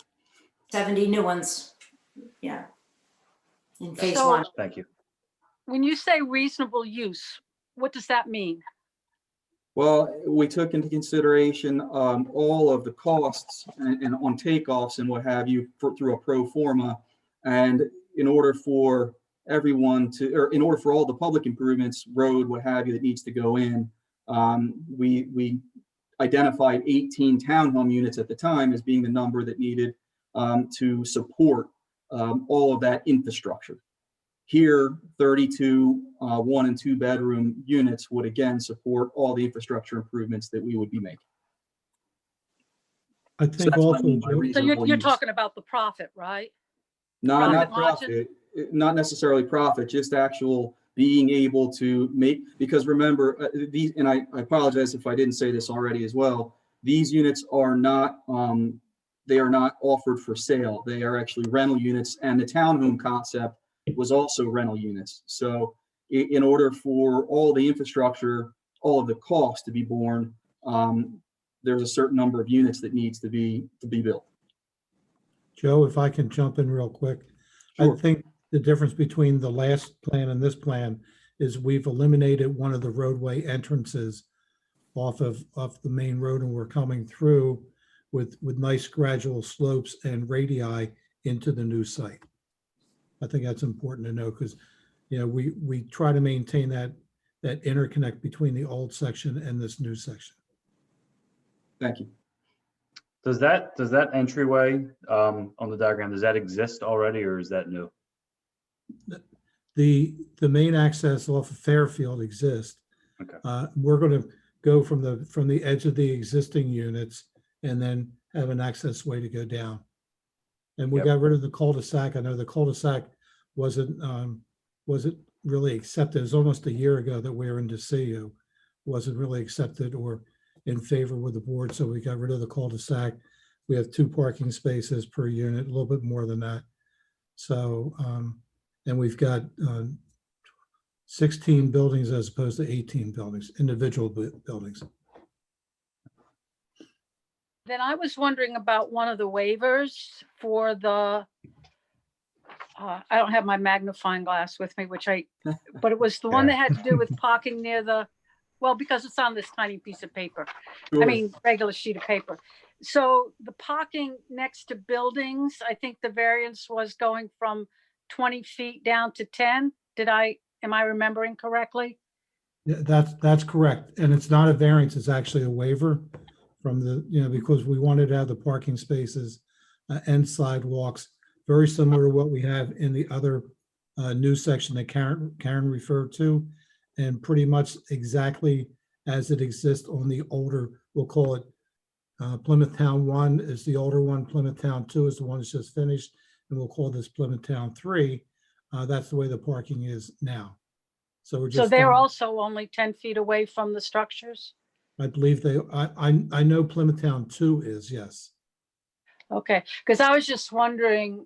70 new ones. Yeah. In phase So- one. Thank you. When you say reasonable use, what does that mean? Well, we took into consideration all of the costs and on takeoffs and what have you through a pro forma. And in order for everyone to, or in order for all the public improvements, road, what have you, that needs to go in, we identified 18 townhome units at the time as being the number that needed to support all of that infrastructure. Here, 32 1 and 2 bedroom units would again support all the infrastructure improvements that we would be making. I So think that's what I also, mean by So reasonable you're use. talking about the profit, right? No, not profit margin? profit, not necessarily profit, just actual being able to make, because remember, these, and I apologize if I didn't say this already as well, these units are not, they are not offered for sale. They are actually rental units, and the townhome concept was also rental units. So in order for all the infrastructure, all of the costs to be borne, there's a certain number of units that needs to be built. Joe, if I can jump in real quick. Sure. I think the difference between the last plan and this plan is we've eliminated one of the roadway entrances off of the main road, and we're coming through with nice gradual slopes and radii into the new site. I think that's important to know because, we try to maintain that interconnect between the old section and this new section. Thank you. Does that entryway on the diagram, does that exist already, or is that new? The main access off of Fairfield exists. Okay. We're going to go from the edge of the existing units and then have an access way to go down. And we Yep. got rid of the cul-de-sac. I know the cul-de-sac wasn't really accepted. It was almost a year ago that we were in DeCio, wasn't really accepted or in favor with the board. So we got rid of the cul-de-sac. We have 2 parking spaces per unit, a little bit more than that. So, and we've got 16 buildings as opposed to 18 buildings, individual buildings. Then I was wondering about one of the waivers for the, I don't have my magnifying glass with me, but it was the one that had to do with parking near because it's on this tiny piece of paper. I mean, regular sheet of paper. So the parking next to buildings, I think the variance was going from 20 feet down to 10. Am I remembering correctly? Yeah, that's correct. And it's not a variance, it's actually a waiver from because we wanted to have the parking spaces and sidewalks, very similar to what we have in the other new section that Karen referred to, and pretty much exactly as it exists on the older, we'll call it Plymouth Town 1 is the older one, Plymouth Town 2 is the one that's just finished, and we'll call this Plymouth Town 3. That's the way the parking is now. So we're So just, they're also only 10 feet away from the structures? I believe I know Plymouth Town 2 is, yes. Okay, because I was just wondering,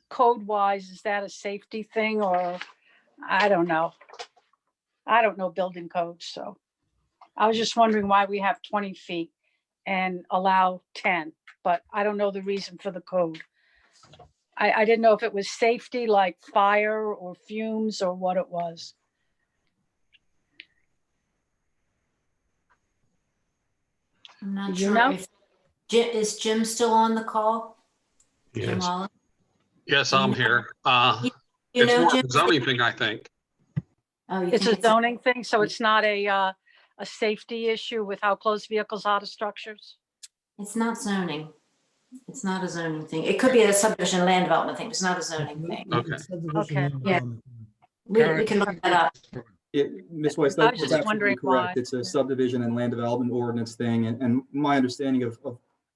code-wise, is that a safety thing or, I don't know. I don't know building codes, so I was just wondering why we have 20 feet and allow 10, but I don't know the reason for the code. I didn't know if it was safety, like fire or fumes or what it was. I'm not Do you sure know? if, is Jim still on the call? Jim Yes. Wallen? Yes, I'm here. You It's know, more Jim? of a zoning thing, I think. Oh, you It's think a zoning thing, so it's not a safety issue with how close vehicles are to structures? It's not zoning. It's not a zoning thing. It could be a subdivision land development thing, but it's not a zoning thing. Okay. It's subdivision Okay. land Yeah. development. We can look that up. Ms. Weiss, I that's was just absolutely wondering correct. why. It's a subdivision and land development ordinance thing. And my understanding of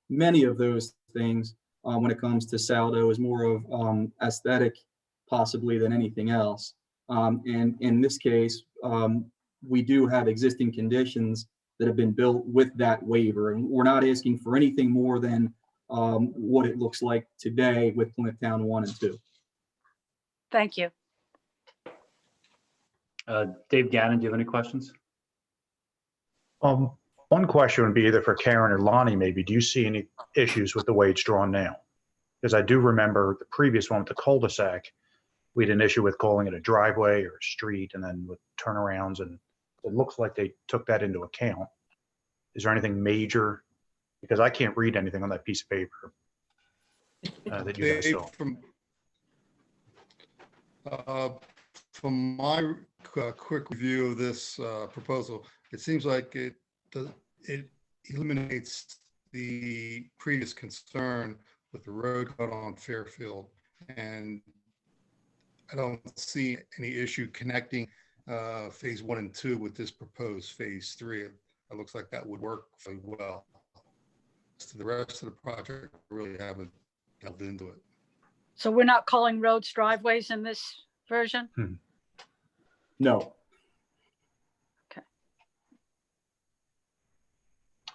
many of those things when it comes to Saldo is more of aesthetic possibly than anything else. And in this case, we do have existing conditions that have been built with that waiver. And we're not asking for anything more than what it looks like today with Plymouth Town 1 and 2. Thank you. Dave Gannon, do you have any questions? One question would be either for Karen or Lonnie, maybe. Do you see any issues with the way it's drawn now? Because I do remember the previous one with the cul-de-sac, we had an issue with calling it a driveway or a street and then with turnarounds, and it looks like they took that into account. Is there anything major? Because I can't read anything on that piece of paper that you guys saw. From my quick review of this proposal, it seems like it eliminates the previous concern with the road cut on Fairfield. And I don't see any issue connecting phase 1 and 2 with this proposed phase 3. It looks like that would work very well. To the rest of the project, I really haven't delved into it. So we're not calling roads driveways in this version? No.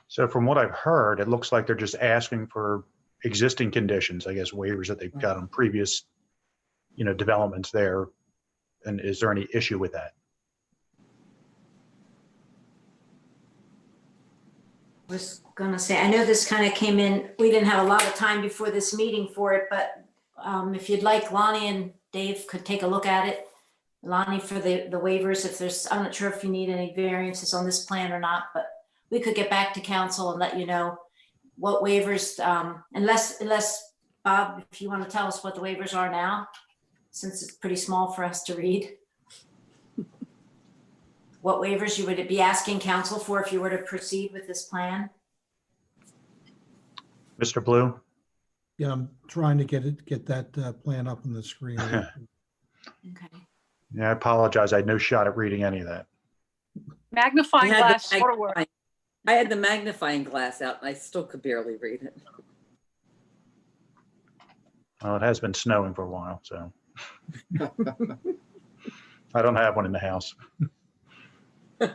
So from what I've heard, it looks like they're just asking for existing conditions, I guess waivers that they've got on previous, developments there. And is there any issue with that? I was gonna say, I know this kind of came in, we didn't have a lot of time before this meeting for it, but if you'd like, Lonnie and Dave could take a look at it. Lonnie, for the waivers, if there's, I'm not sure if you need any variances on this plan or not, but we could get back to council and let you know what waivers, unless Bob, if you want to tell us what the waivers are now, since it's pretty small for us to read. What waivers you would be asking council for if you were to proceed with this plan? Mr. Blue? Yeah, I'm trying to get that plan up on the screen. Okay. Yeah, I apologize. I had no shot at reading any of that. Magnifying I had the glass sort of work. I had the magnifying glass out and I still could barely read it. Well, it has been snowing for a while, so. I don't have one in the house. And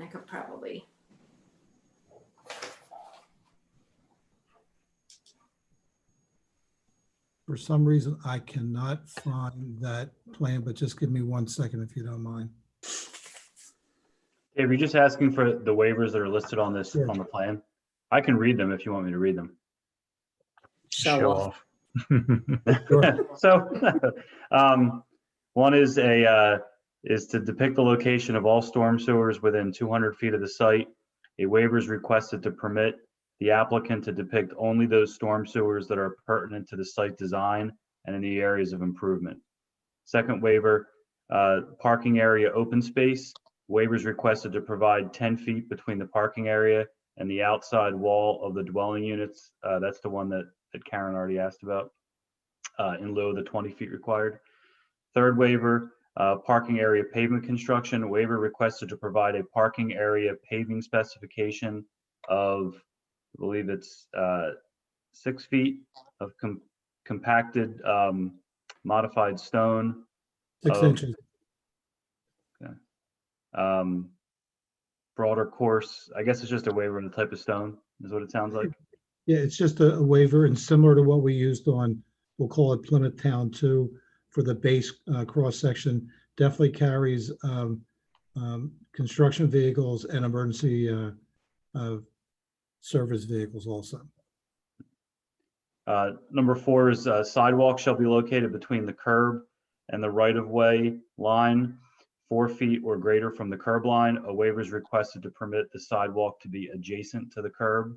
I could probably. For some reason, I cannot find that plan, but just give me 1 second if you don't mind. Dave, you're just asking for the waivers that are listed on this, Sure. on the plan? I can read them if you want me to read them. Show off. Sure. So, one is to depict the location of all storm sewers within 200 feet of the site. A waiver is requested to permit the applicant to depict only those storm sewers that are pertinent to the site design and any areas of improvement. Second waiver, parking area open space. Waivers requested to provide 10 feet between the parking area and the outside wall of the dwelling units. That's the one that Karen already asked about, in lieu of the 20 feet required. Third waiver, parking area pavement construction. Waiver requested to provide a parking area paving specification of, I believe it's 6 feet of compacted, modified stone. 6 of, inches. Broader course, I guess it's just a waiver of the type of stone, is what it sounds like. Yeah, it's just a waiver and similar to what we used on, we'll call it Plymouth Town 2 for the base cross section. Definitely carries construction vehicles and emergency service vehicles also. Number 4 is sidewalk shall be located between the curb and the right-of-way line 4 feet or greater from the curb line. A waiver is requested to permit the sidewalk to be adjacent to the curb.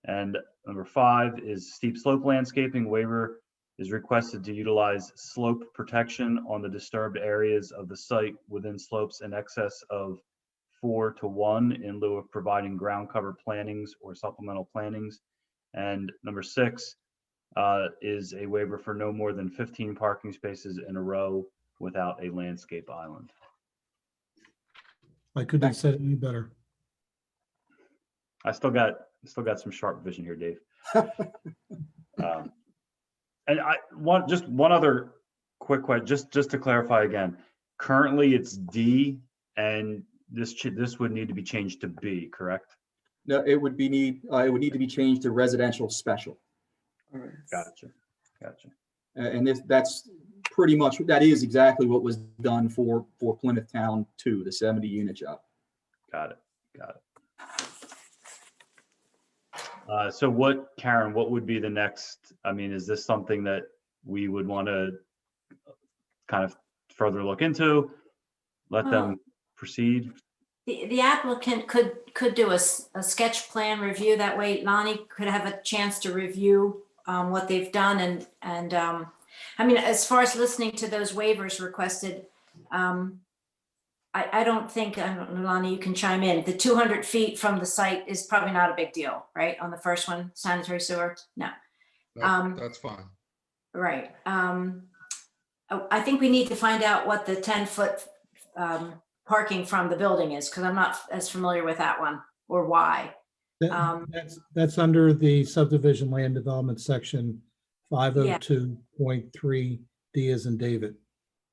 And number 5 is steep slope landscaping. Waiver is requested to utilize slope protection on the disturbed areas of the site within slopes in excess of 4 to 1 in lieu of providing ground cover plantings or supplemental plantings. And number 6 is a waiver for no more than 15 parking spaces in a row without a landscape island. I couldn't have said it any better. I still got some sharp vision here, Dave. And just one other quick question, just to clarify again. Currently, it's D, and this would need to be changed to B, correct? No, it would need to be changed to residential special. Gotcha. And that's pretty much, that is exactly what was done for Plymouth Town 2, the 70 unit job. Got it. So Karen, what would be the next, I mean, is this something that we would want to kind of further look into? Let them proceed? The applicant could do a sketch plan review. That way Lonnie could have a chance to review what they've done. And I mean, as far as listening to those waivers requested, I don't think, I don't know, Lonnie, you can chime in. The 200 feet from the site is probably not a big deal, right? On the first one, sanitary sewer? No. That's fine. Right. I think we need to find out what the 10-foot parking from the building is, because I'm not as familiar with that one, or why. That's under the subdivision land development section 502.3 D as in David.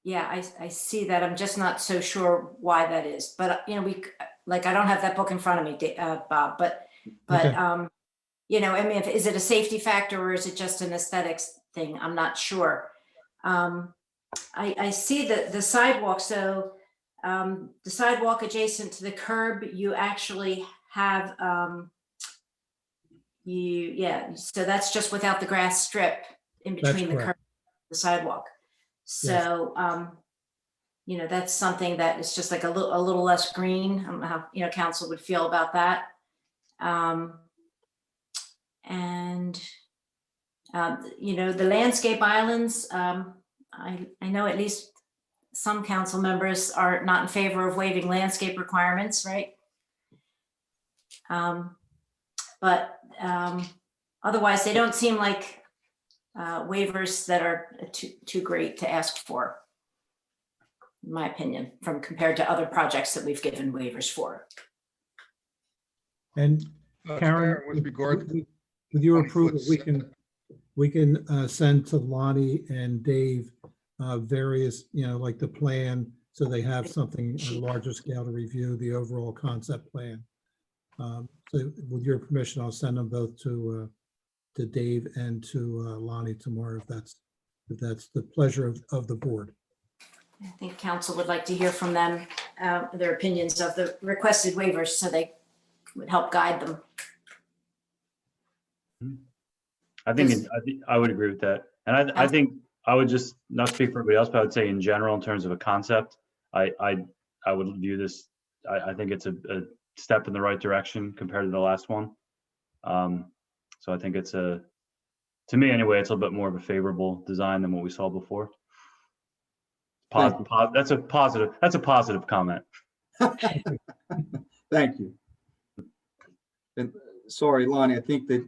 Yeah, I see that. I'm just not so sure why that is. But, you know, I don't have that book in front of me, Bob, but, Okay. you know, I mean, is it a safety factor or is it just an aesthetics thing? I'm not sure. I see the sidewalk. So the sidewalk adjacent to the curb, you actually have, so that's just without the grass strip in That's between the curb correct. and the sidewalk. So, you know, that's something that is just like a little less green. I don't know how, you know, council would feel about that. You know, the landscape islands, I know at least some council members are not in favor of waiving landscape requirements, right? Otherwise, they don't seem like waivers that are too great to ask for, in my opinion, from compared to other projects that we've given waivers for. And Karen, With regard to with your 20-foot approval, we can send to Lonnie and Dave various, you know, like the plan, so they have something on a larger scale to review the overall concept plan. So with your permission, I'll send them both to Dave and to Lonnie tomorrow, if that's the pleasure of the board. I think council would like to hear from them, their opinions of the requested waivers, so they would help guide them. I think I would agree with that. And I think I would just not speak for everybody else, but I would say in general, in terms of a concept, I would view this, I think it's a step in the right direction compared to the last one. So I think it's to me anyway, it's a little bit more of a favorable design than what we saw before. That's a positive comment. Thank you. And sorry, Lonnie, I think that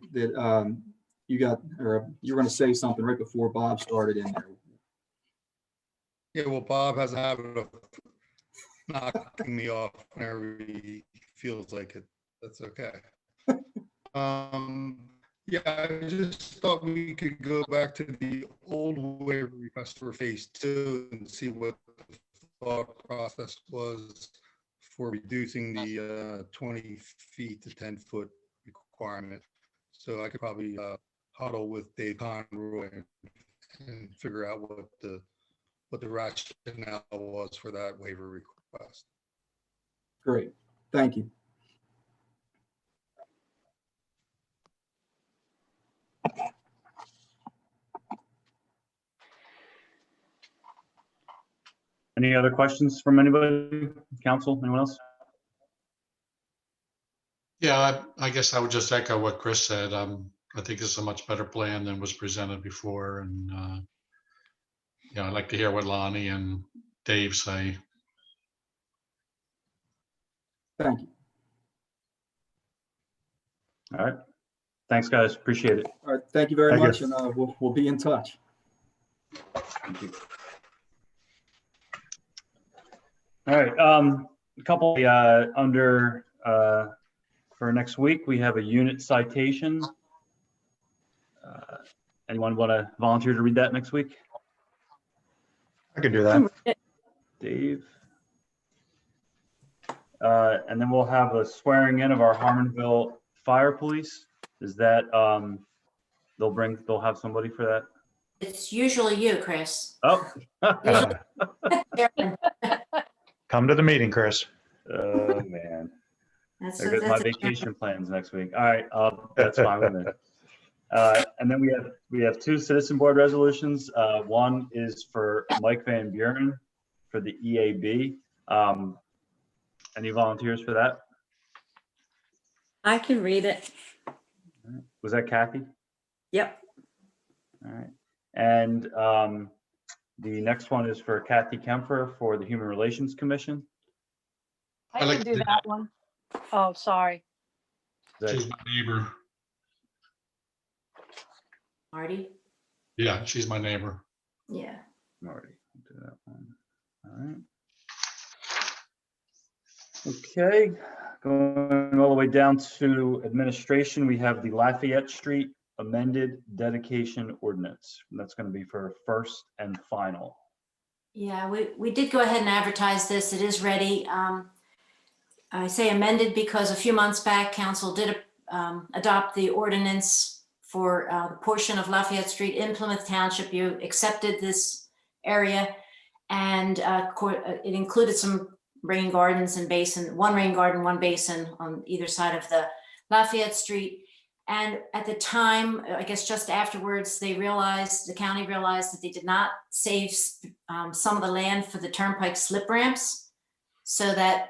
you're going to say something right before Bob started in there. Yeah, well, Bob has a habit of knocking me off whenever he feels like it. That's okay. Yeah, I just thought we could go back to the old waiver request for phase 2 and see what the thought process was for reducing the 20 feet to 10 foot requirement. So I could probably huddle with Dave Conroy and figure out what the rationale was for that waiver request. Great, thank you. Any other questions from anybody? Council, anyone else? Yeah, I guess I would just echo what Chris said. I think it's a much better plan than was presented before. And, yeah, I'd like to hear what Lonnie and Dave say. Thank you. All right. Thanks, guys. Appreciate it. All right, thank you very Thank you. much, and we'll be in touch. Thank you. All right, a couple under for next week, we have a unit citation. Anyone want to volunteer to read that next week? I could do that. Dave. And then we'll have a swearing in of our Harmonville Fire Police. Is that, they'll have somebody for that? It's usually you, Chris. Oh. Come to the meeting, Chris. Oh, man. That's There goes my vacation plans next week. All right, that's fine with me. And then we have two citizen board resolutions. One is for Mike Van Buren for the EAB. Any volunteers for that? I can read it. Was that Kathy? Yep. All right. And the next one is for Kathy Kemper for the Human Relations Commission. I'd I like can to do do that one. Oh, sorry. Is that- She's my neighbor. Marty? Yeah, she's my neighbor. Yeah. Marty, do that one. All right. Okay, going all the way down to administration, we have the Lafayette Street amended dedication ordinance. And that's going to be for first and final. Yeah, we did go ahead and advertise this. It is ready. I say amended because a few months back, council did adopt the ordinance for the portion of Lafayette Street in Plymouth Township. You accepted this area, and it included some rain gardens and basin, one rain garden, one basin on either side of the Lafayette Street. And at the time, I guess just afterwards, the county realized that they did not save some of the land for the turnpike slip ramps, so that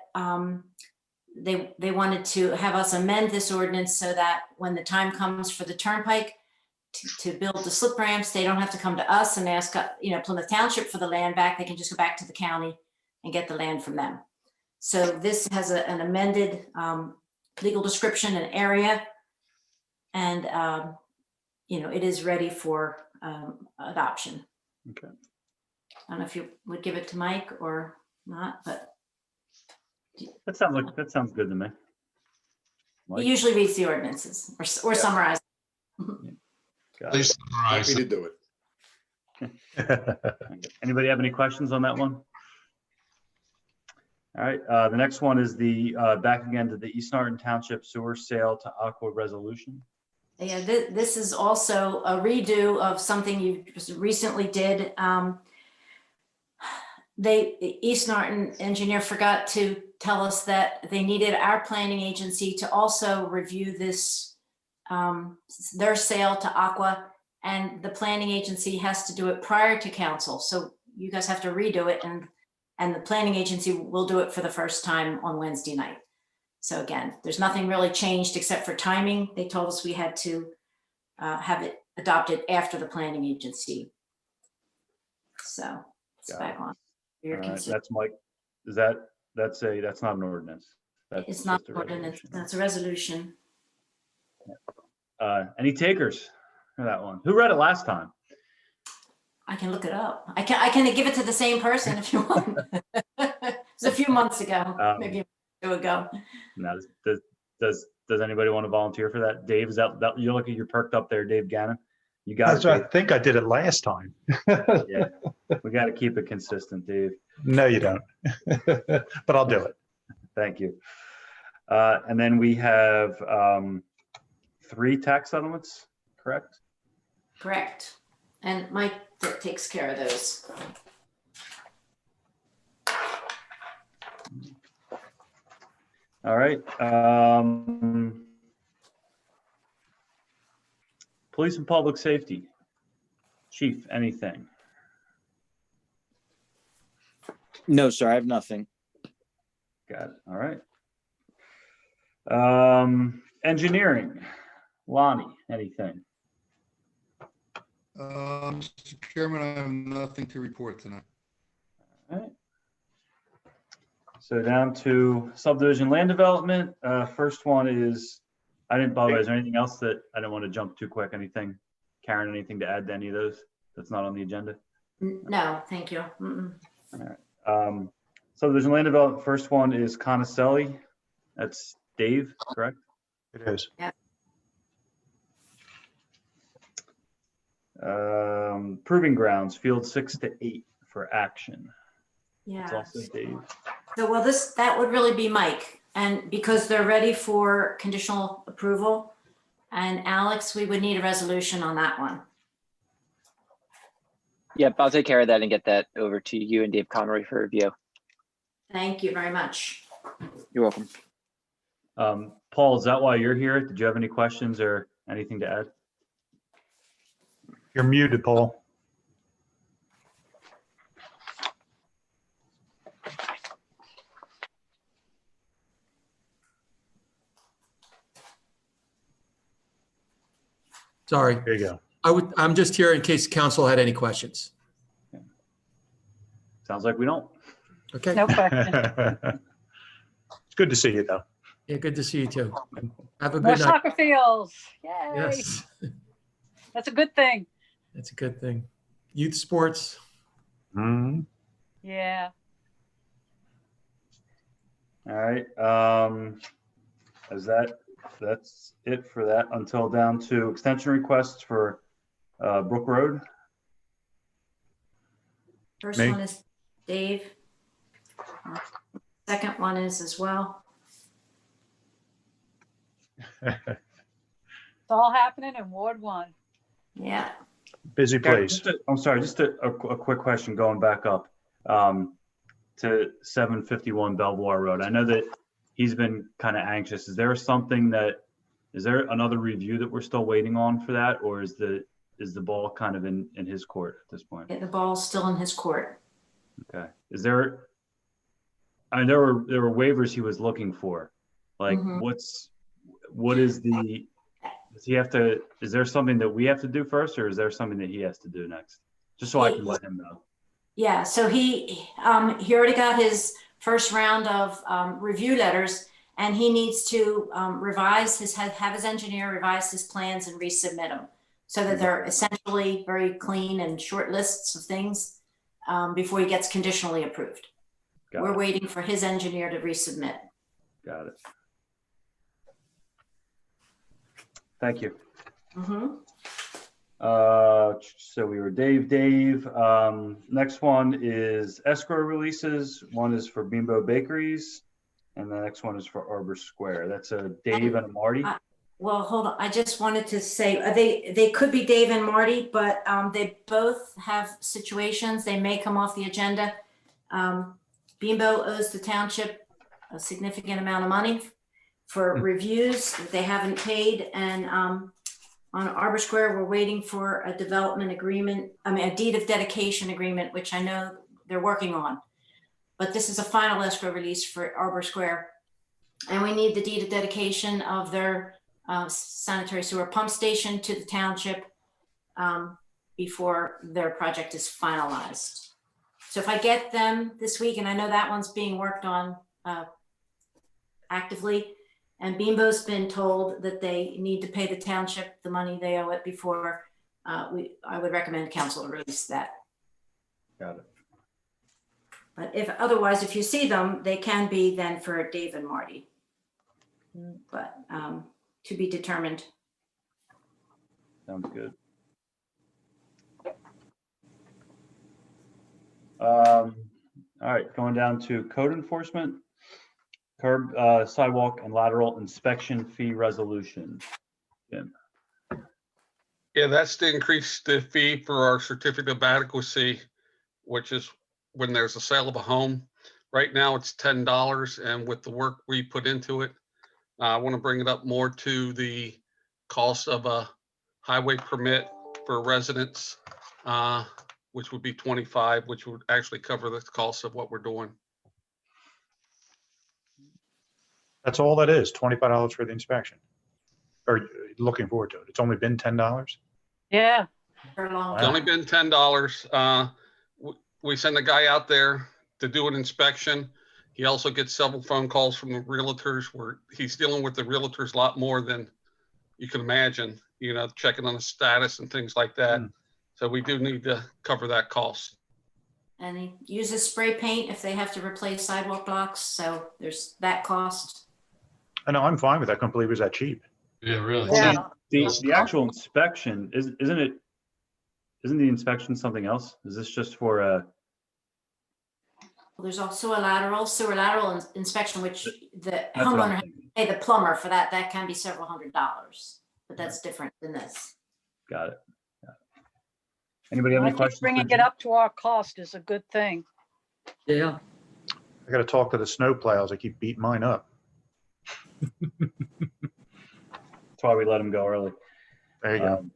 they wanted to have us amend this ordinance so that when the time comes for the turnpike to build the slip ramps, they don't have to come to us and ask, Plymouth Township for the land back. They can just go back to the county and get the land from them. So this has an amended legal description and area. And, it is ready for adoption. Okay. I don't know if you would give it to Mike or not, but That sounds good to me. Mike? he usually reads the ordinances or summarize. Got Please it. summarize Happy it. to do it. Anybody have any questions on that one? All right, the next one is the back again to the East Norton Township sewer sale to Aqua Resolution. Yeah, this is also a redo of something you just recently did. East Norton engineer forgot to tell us that they needed our planning agency to also review this, their sale to Aqua, and the planning agency has to do it prior to council. So you guys have to redo it, and the planning agency will do it for the first time on Wednesday night. So again, there's nothing really changed except for timing. They told us we had to have it adopted after the planning agency. So it's Got back it. on. All Your right, consider- that's Mike. That's not an ordinance. That's It's not just a ordinance, resolution. that's a resolution. Any takers for that one? Who read it last time? I can look it up. I can give it to the same person if you want. It was a few months ago, maybe a year ago. No, does anybody want to volunteer for that? Dave, is that you look like you're perked up there, Dave Gannon? You got That's it, what I Dave. think I did it last time. Yeah, we got to keep it consistent, Dave. No, you don't. But I'll do it. Thank you. And then we have 3 tax settlements, correct? Correct. And Mike takes care of those. All right. Police and public safety. Chief, anything? No, sir, I have nothing. Got it. All right. Engineering. Lonnie, anything? Mr. Chairman, I have nothing to report tonight. All right. So down to subdivision land development. First one is, I didn't bother, is there anything else that I didn't want to jump too quick? Anything? Karen, anything to add to any of those that's not on the agenda? No, thank you. Mm-mm. All right. Subdivision land development, first one is Conocelli. That's Dave, correct? It is. Proving grounds, field 6 to 8 for action. Yeah. It's also Dave. So, well, that would really be Mike. And because they're ready for conditional approval. And Alex, we would need a resolution on that one. Yep, I'll take care of that and get that over to you and Dave Conroy for review. Thank you very much. You're welcome. Paul, is that why you're here? Did you have any questions or anything to add? You're muted, Paul. Sorry. There you go. I'm just here in case council had any questions. Sounds like we don't. Okay. No question. It's good to see you, though. Yeah, good to see you too. Have a More good night. soccer fields. Yay. Yes, That's a good thing. that's a good thing. Youth sports. Mhm. Yeah. All right. That's it for that until down to extension requests for Brook Road. First Me. one is Dave. Second one is as well. It's all happening in Ward 1. Yeah. Busy Karen, place. I'm sorry, just a quick question going back up to 751 Belvoir Road. I know that he's been kind of anxious. Is there another review that we're still waiting on for that? Or is the ball kind of in his court at this point? The ball's still in his court. Okay. There were waivers he was looking for. Like Mhm. is there something that we have to do first, or is there something that he has to do next? Just so I can let him know. Yeah, so he already got his first round of review letters, and he needs to have his engineer revise his plans and resubmit them, so that they're essentially very clean and short lists of things before he gets conditionally approved. We're waiting for his engineer to resubmit. Got it. Thank you. Mhm. So we were Dave. Next one is escrow releases. One is for Bimbo Bakeries, and the next one is for Arbor Square. That's a Dave and a Marty. Well, hold on. I just wanted to say they could be Dave and Marty, but they both have situations. They may come off the agenda. Bimbo owes the township a significant amount of money for reviews that they haven't paid, and on Arbor Square, we're waiting for a development agreement. A deed of dedication agreement, which I know they're working on. But this is a final escrow release for Arbor Square, and we need the deed of dedication of their sanitary sewer pump station to the township before their project is finalized. So if I get them this week, and I know that one's being worked on actively, and Bimbo's been told that they need to pay the township the money they owe it before I would recommend council release that. Got it. But if otherwise, if you see them, they can be then for Dave and Marty. But to be determined. Sounds good. All right, going down to code enforcement, curb, sidewalk and lateral inspection fee resolution. Jim. Yeah, that's to increase the fee for our certificate of adequacy, which is when there's a sale of a home. Right now, it's $10, and with the work we put into it, I want to bring it up more to the cost of a highway permit for residents, which would be 25, which would actually cover the cost of what we're doing. That's all that is, $25 for the inspection. Or looking forward to it. It's only been $10? Yeah. For a long It's only been $10. We send a guy out there to do an inspection. He also gets several phone calls from the realtors where he's dealing with the realtors a lot more than you can imagine, you know, checking on the status and things like that. So we do need to cover that cost. And he uses spray paint if they have to replace sidewalk blocks. So there's that cost. I know, I'm fine with that. I couldn't believe it was that cheap. Yeah, really. Yeah. The actual inspection, isn't the inspection something else? Is this just for a? There's also a sewer lateral inspection, which the That's what I'm homeowner has to thinking. pay the plumber for that. That can be several $100s, but that's different than this. Got it. Anybody have I any think questions? for bringing Jim? it up to our cost is a good thing. Yeah. I got to talk to the snow plows. I keep beating mine up. That's why we let them go early. There you go.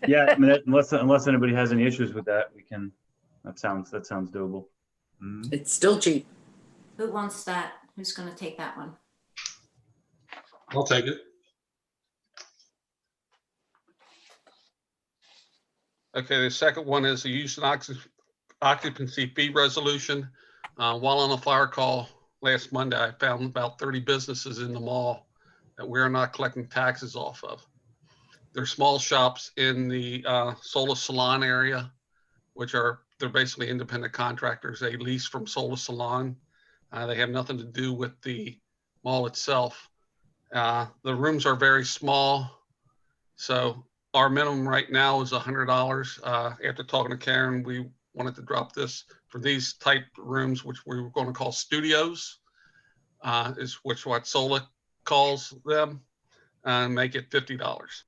Yeah, I mean, unless anybody has any issues with that, we can. That sounds doable. It's still cheap. Who wants that? Who's going to take that one? I'll take it. Okay, the second one is the use and occupancy fee resolution. While on a fire call last Monday, I found about 30 businesses in the mall that we're not collecting taxes off of. They're small shops in the Sola Salon area, they're basically independent contractors. They lease from Sola Salon. They have nothing to do with the mall itself. The rooms are very small. So our minimum right now is $100. After talking to Karen, we wanted to drop this for these type rooms, which we were going to call studios, is what Sola calls them, and make it $50.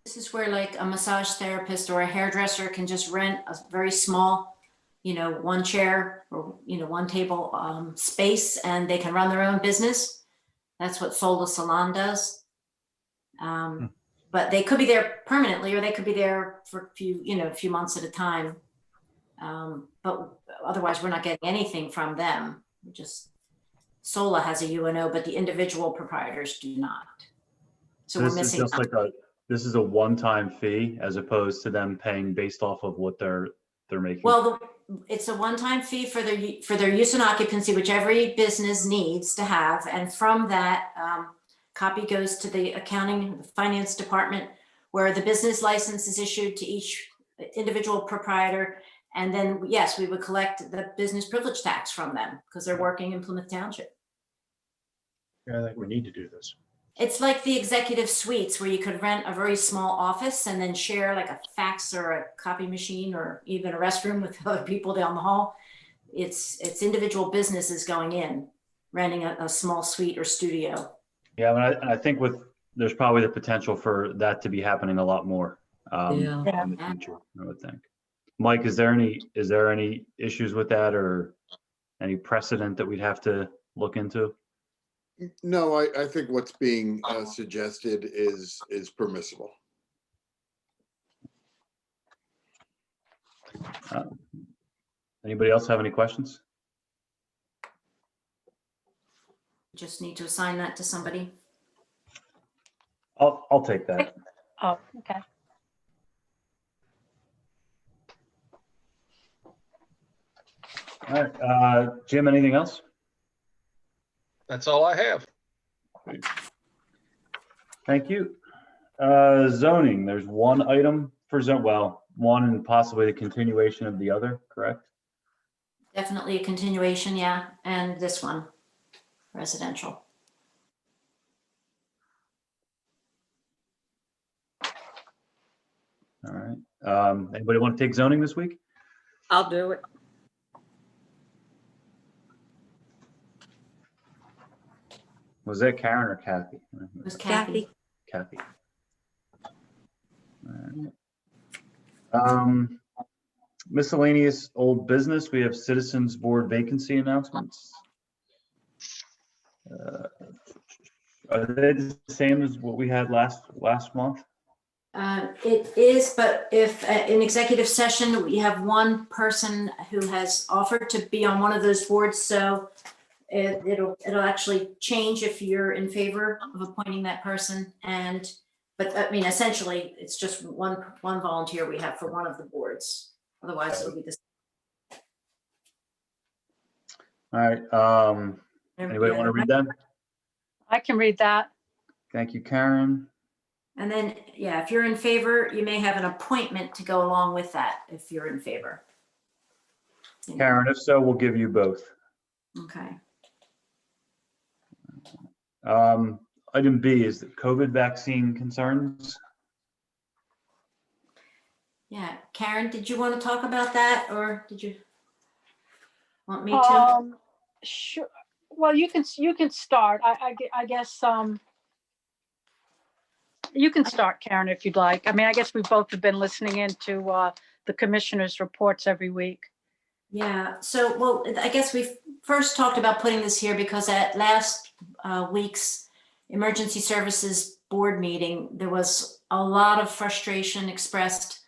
This is where like a massage therapist or a hairdresser can just rent a very small, one chair or, one table space, and they can run their own business. That's what Sola Salon does. But they could be there permanently, or they could be there for a few months at a time. But otherwise we're not getting anything from them. Sola has a UNO, but the individual proprietors do not. So we're missing out. This is a one-time fee as opposed to them paying based off of what they're making. Well, it's a one-time fee for their use and occupancy, which every business needs to have. And from that, copy goes to the accounting, the finance department, where the business license is issued to each individual proprietor. And then, yes, we would collect the business privilege tax from them because they're working in Plymouth Township. Yeah, I think we need to do this. It's like the executive suites where you could rent a very small office and then share like a fax or a copy machine or even a restroom with other people down the hall. It's individual businesses going in, renting a small suite or studio. Yeah, I think there's probably the potential for that to be happening a lot more in the future, I would think. Mike, is there any issues with that or any precedent that we'd have to look into? No, I think what's being suggested is permissible. Anybody else have any questions? Just need to assign that to somebody. I'll take that. Oh, okay. All right, Jim, anything else? That's all I have. Thank you. Zoning, there's one item for one and possibly the continuation of the other, correct? Definitely a continuation, yeah, and this one, residential. All right. Anybody want to take zoning this week? I'll do it. Was that Karen or Kathy? It was Kathy. Kathy. All right. Miscellaneous old business. We have citizens board vacancy announcements. Are they the same as what we had last month? It is, but if in executive session, we have one person who has offered to be on one of those boards, so it'll actually change if you're in favor of appointing that person. But I mean, essentially, it's just one volunteer we have for one of the boards. Otherwise, it'll be the All right. Anybody want to read that? I can read that. Thank you, Karen. And then, yeah, if you're in favor, you may have an appointment to go along with that if you're in favor. Karen, if so, we'll give you both. Okay. Item B is the COVID vaccine concerns. Yeah, Karen, did you want to talk about that, or did you want me to? Sure. Well, you can start. I guess you can start, Karen, if you'd like. I mean, I guess we both have been listening into the commissioner's reports every week. Yeah, so, well, I guess we first talked about putting this here because at last week's Emergency Services Board meeting, there was a lot of frustration expressed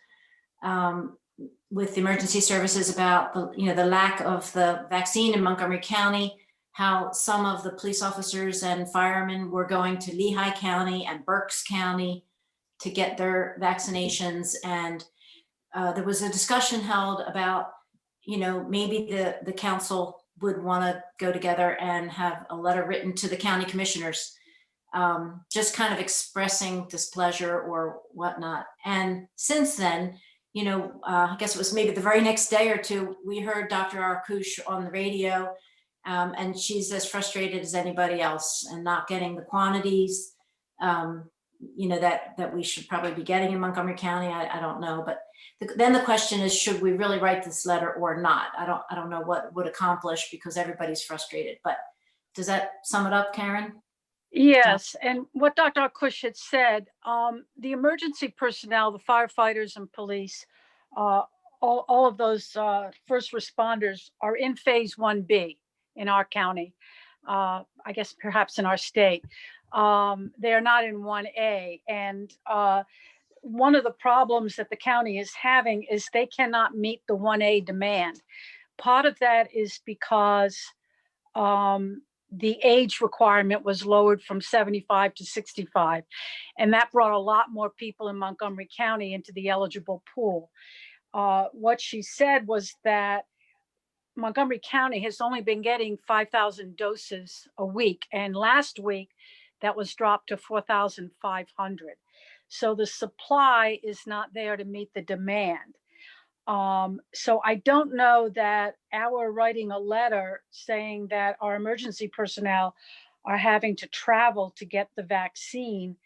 with the emergency services about the lack of the vaccine in Montgomery County, how some of the police officers and firemen were going to Lehigh County and Berks County to get their vaccinations. And there was a discussion held about, maybe the council would want to go together and have a letter written to the county commissioners, just kind of expressing displeasure or whatnot. And since then, I guess it was maybe the very next day or two, we heard Dr. Arkush on the radio, and she's as frustrated as anybody else and not getting the quantities, that we should probably be getting in Montgomery County. I don't know, but then the question is, should we really write this letter or not? I don't know what would accomplish because everybody's frustrated, but does that sum it up, Karen? Yes, and what Dr. Arkush had said, the emergency personnel, the firefighters and police, all of those first responders are in phase 1B in our county, I guess perhaps in our state. They are not in 1A. And one of the problems that the county is having is they cannot meet the 1A demand. Part of that is because the age requirement was lowered from 75 to 65. And that brought a lot more people in Montgomery County into the eligible pool. What she said was that Montgomery County has only been getting 5,000 doses a week. And last week, that was dropped to 4,500. So the supply is not there to meet the demand. So I don't know that our writing a letter saying that our emergency personnel are having to travel to get the vaccine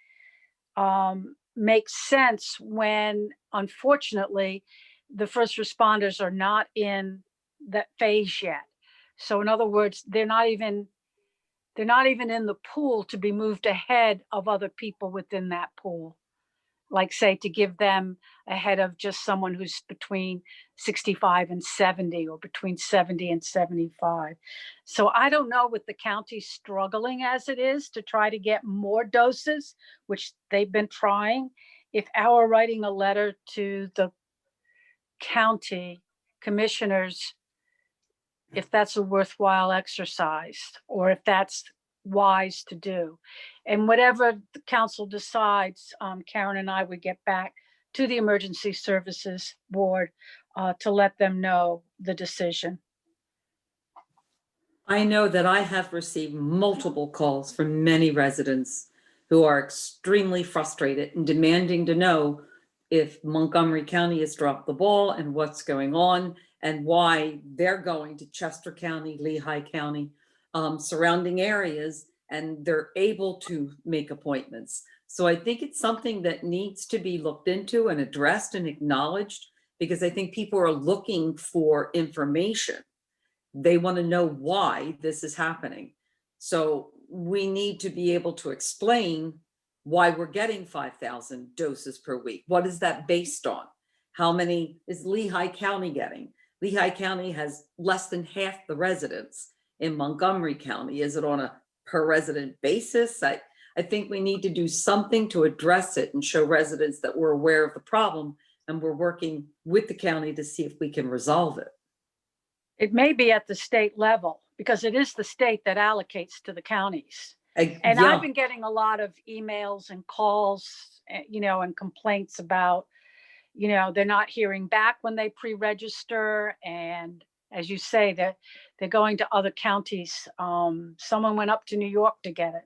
makes sense when, unfortunately, the first responders are not in that phase yet. So in other words, they're not even in the pool to be moved ahead of other people within that pool. Like say to give them ahead of just someone who's between 65 and 70 or between 70 and 75. So I don't know, with the county struggling as it is to try to get more doses, which they've been trying, if our writing a letter to the county commissioners, if that's a worthwhile exercise or if that's wise to do. And whatever the council decides, Karen and I would get back to the Emergency Services Board to let them know the decision. I know that I have received multiple calls from many residents who are extremely frustrated and demanding to know if Montgomery County has dropped the ball and what's going on. and why they're going to Chester County, Lehigh County, surrounding areas, and they're able to make appointments. So I think it's something that needs to be looked into and addressed and acknowledged, because I think people are looking for information. They want to know why this is happening. So we need to be able to explain why we're getting 5,000 doses per week. What is that based on? How many is Lehigh County getting? Lehigh County has less than half the residents in Montgomery County. Is it on a per resident basis? I think we need to do something to address it and show residents that we're aware of the problem and we're working with the county to see if we can resolve it. It may be at the state level because it is the state that allocates to the counties. And Yeah. I've been getting a lot of emails and calls, and complaints about, they're not hearing back when they pre-register. And as you say, that they're going to other counties. Someone went up to New York to get it.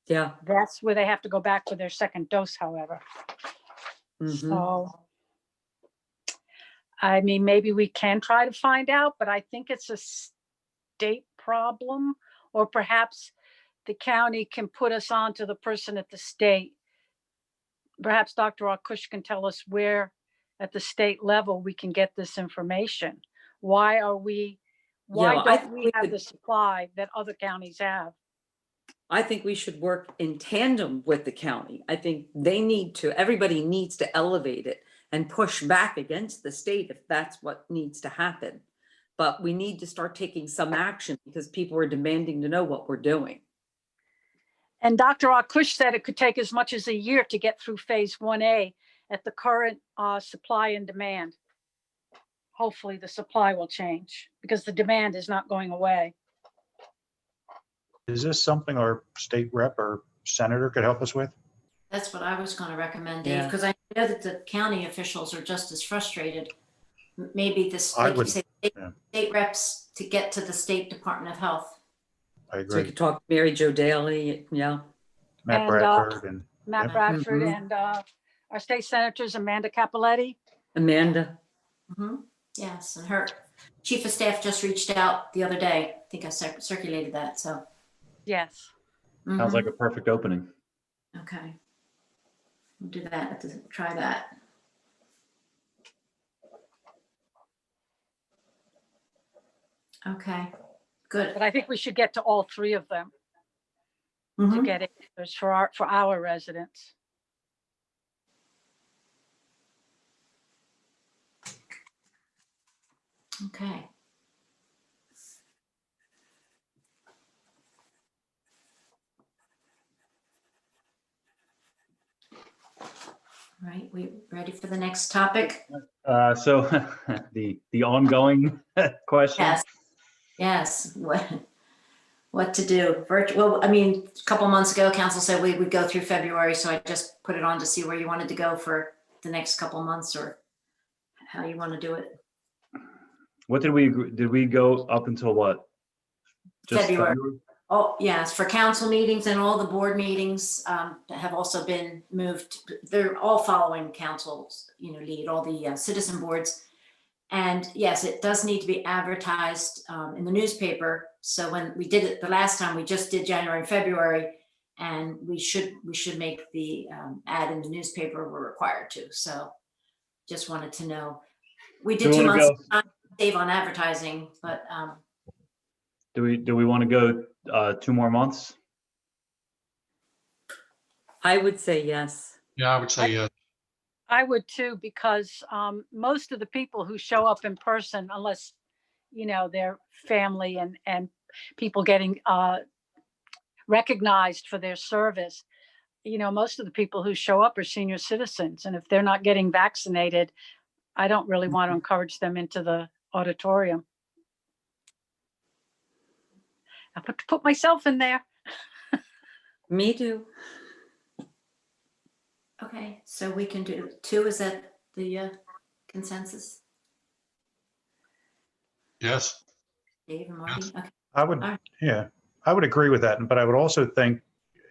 Yeah. That's where they have to go back for their second dose, however. Mhm. So, I mean, maybe we can try to find out, but I think it's a state problem, or perhaps the county can put us on to the person at the state. Perhaps Dr. Akush can tell us where at the state level we can get this information. Why don't we have the supply that other counties have? I think we should work in tandem with the county. I think everybody needs to elevate it and push back against the state if that's what needs to happen. But we need to start taking some action because people are demanding to know what we're doing. And Dr. Akush said it could take as much as a year to get through phase 1A at the current supply and demand. Hopefully the supply will change because the demand is not going away. Is this something our state rep or senator could help us with? That's what I was going to recommend, Dave, Yeah. because I know that the county officials are just as frustrated. Maybe this, I like you would- say, state reps to get to the State Department of Health. I So we agree. could talk to Mary Jo Daly, yeah. Matt And, Bradford and Matt yeah. Bradford Mhm. and our state senators, Amanda Capoletti. Amanda. Yes, and her chief of staff just reached out the other day. I think I circulated that, so. Yes. Sounds like a perfect opening. Okay. We'll do that, try that. Okay, good. But I think we should get to all three of them to Mhm. get answers for our residents. Okay. All right, we ready for the next topic? So the ongoing question. Yes. Yes, what to do? Well, I mean, a couple months ago, council said we would go through February, so I just put it on to see where you wanted to go for the next couple months or how you want to do it. What did we agree? Did we go up until what? Just February. Oh, yes, for council meetings and all the board meetings have also been moved. They're all following council's, lead, all the citizen boards. And yes, it does need to be advertised in the newspaper. So when we did it the last time, we just did January and February, and we should make the ad in the newspaper. We're required to. So just wanted to know. We did Do you 2 wanna months save on advertising, but Do we want to go 2 more months? I would say yes. Yeah, I would say yes. I would too, because most of the people who show up in person, unless, their family and people getting recognized for their service, most of the people who show up are senior citizens. And if they're not getting vaccinated, I don't really want to encourage them into the auditorium. I put myself in there. Me too. okay. So we can do 2. Is that the consensus? Yes. Dave and Marty? Okay. I would, All right. yeah, I would agree with that. But I would also think,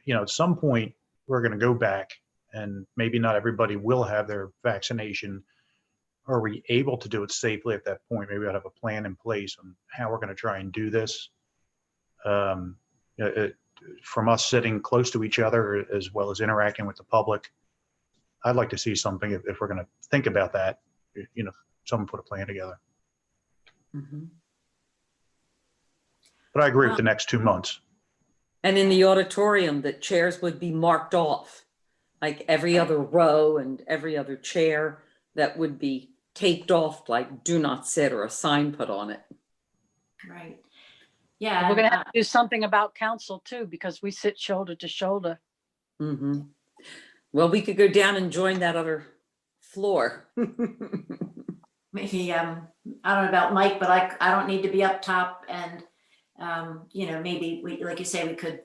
at some point, we're going to go back and maybe not everybody will have their vaccination are we able to do it safely at that point? Maybe we ought to have a plan in place on how we're going to try and do this. From us sitting close to each other as well as interacting with the public, I'd like to see something if we're going to think about that, someone put a plan together. Mhm. But I agree with the next 2 months. And in the auditorium, the chairs would be marked off, like every other row and every other chair that would be taped off, like do not sit, or a sign put on it. Right. And Yeah. we're gonna and, have to do something about council too, because we sit shoulder to shoulder. Hmm. Well, we could go down and join that other floor. maybe, I don't know about Mike, but I don't need to be up top, and, maybe we, like you say, we could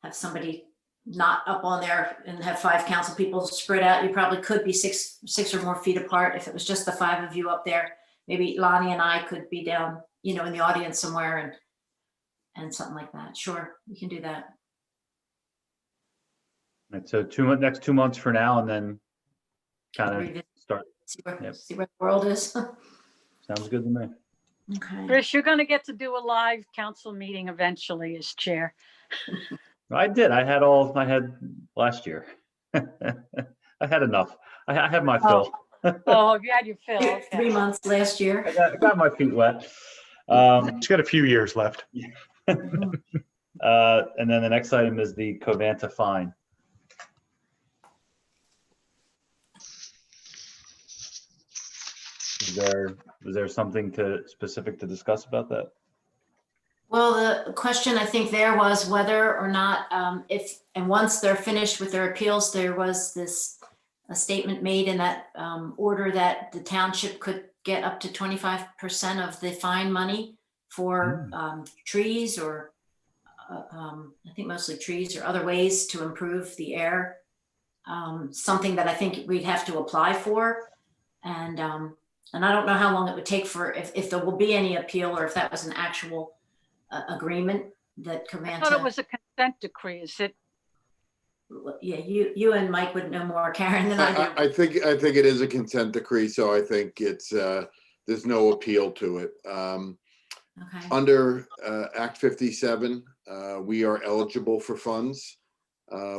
have somebody not up on there and have 5 council people spread out. You probably could be six or more feet apart if it was just the 5 of you up there. Maybe Lonnie and I could be down, in the audience somewhere and something like that. Sure, we can do that. And so next 2 months for now, and then kind of Revisit. start. See where Yep. the world is. Sounds good to me. Okay. Chris, you're gonna get to do a live council meeting eventually as chair. I did. I had last year. I had enough. I had my fill. Oh, you had your fill. Okay. 3 months last year. I got my feet wet. It's got a few years left. And then the next item is the Covanta fine. Was there something specific to discuss about that? Well, the question I think there was whether or not, once they're finished with their appeals, there was a statement made in that order that the township could get up to 25% of the fine money for trees, or I think mostly trees, or other ways to improve the air. Something that I think we'd have to apply for. And I don't know how long it would take if there will be any appeal, or if that was an actual agreement that I thought it Covanta. was a consent decree. Is it? Yeah, you and Mike would know more, Karen, than I do. I think it is a consent decree, so I think it's, there's no appeal to it. Okay. Under Act 57, we are eligible for funds.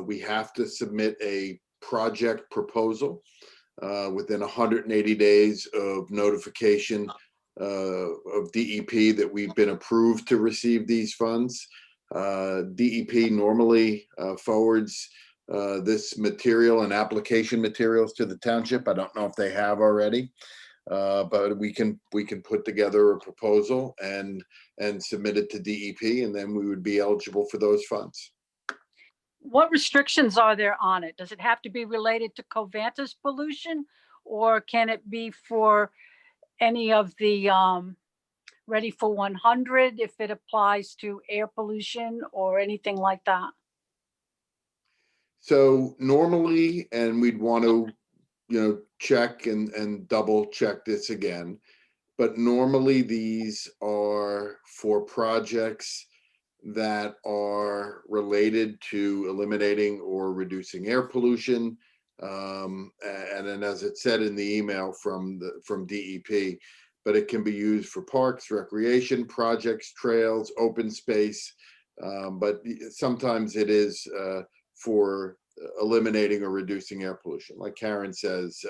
We have to submit a project proposal within 180 days of notification of DEP that we've been approved to receive these funds. DEP normally forwards this material and application materials to the township. I don't know if they have already, but we can put together a proposal and submit it to DEP, and then we would be eligible for those funds. What restrictions are there on it? Does it have to be related to Covanta's pollution, or can it be for any of the Ready for 100 if it applies to air pollution or anything like that? So normally, and we'd want to, check and double check this again, but normally these are for projects that are related to eliminating or reducing air pollution. And then, as it said in the email from DEP, but it can be used for parks, recreation projects, trails, open space. But sometimes it is for eliminating or reducing air pollution. Like Karen says,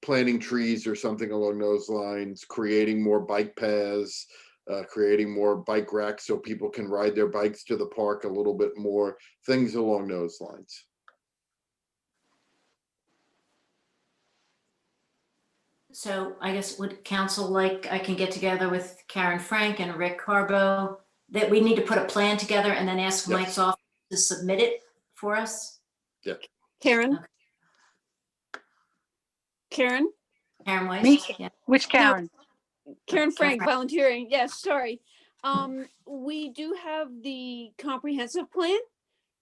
planting trees or something along those lines, creating more bike paths, creating more bike racks so people can ride their bikes to the park a little bit more, things along those lines. So I guess would council I can get together with Karen Frank and Rick Carbo, that we need to put a plan together and then ask Yes. Mike's office to submit it for us? Yeah. Karen? Okay. Karen? Karen Weiss? Me? Yeah. Which Karen? Karen Frank, Frank. volunteering. Yes, sorry. We do have the comprehensive plan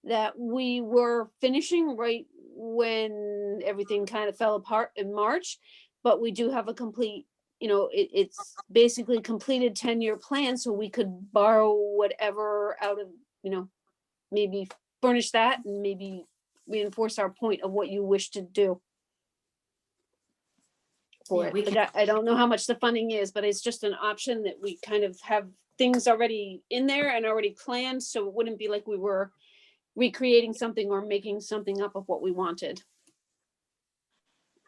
that we were finishing right when everything kind of fell apart in March, but we do have a complete, it's basically completed 10-year plan, so we could borrow whatever out of, maybe furnish that and maybe reinforce our point of what you wish to do. For Yeah, it. we Like, can- I don't know how much the funding is, but it's just an option that we kind of have things already in there and already planned, so it wouldn't be like we were recreating something or making something up of what we wanted.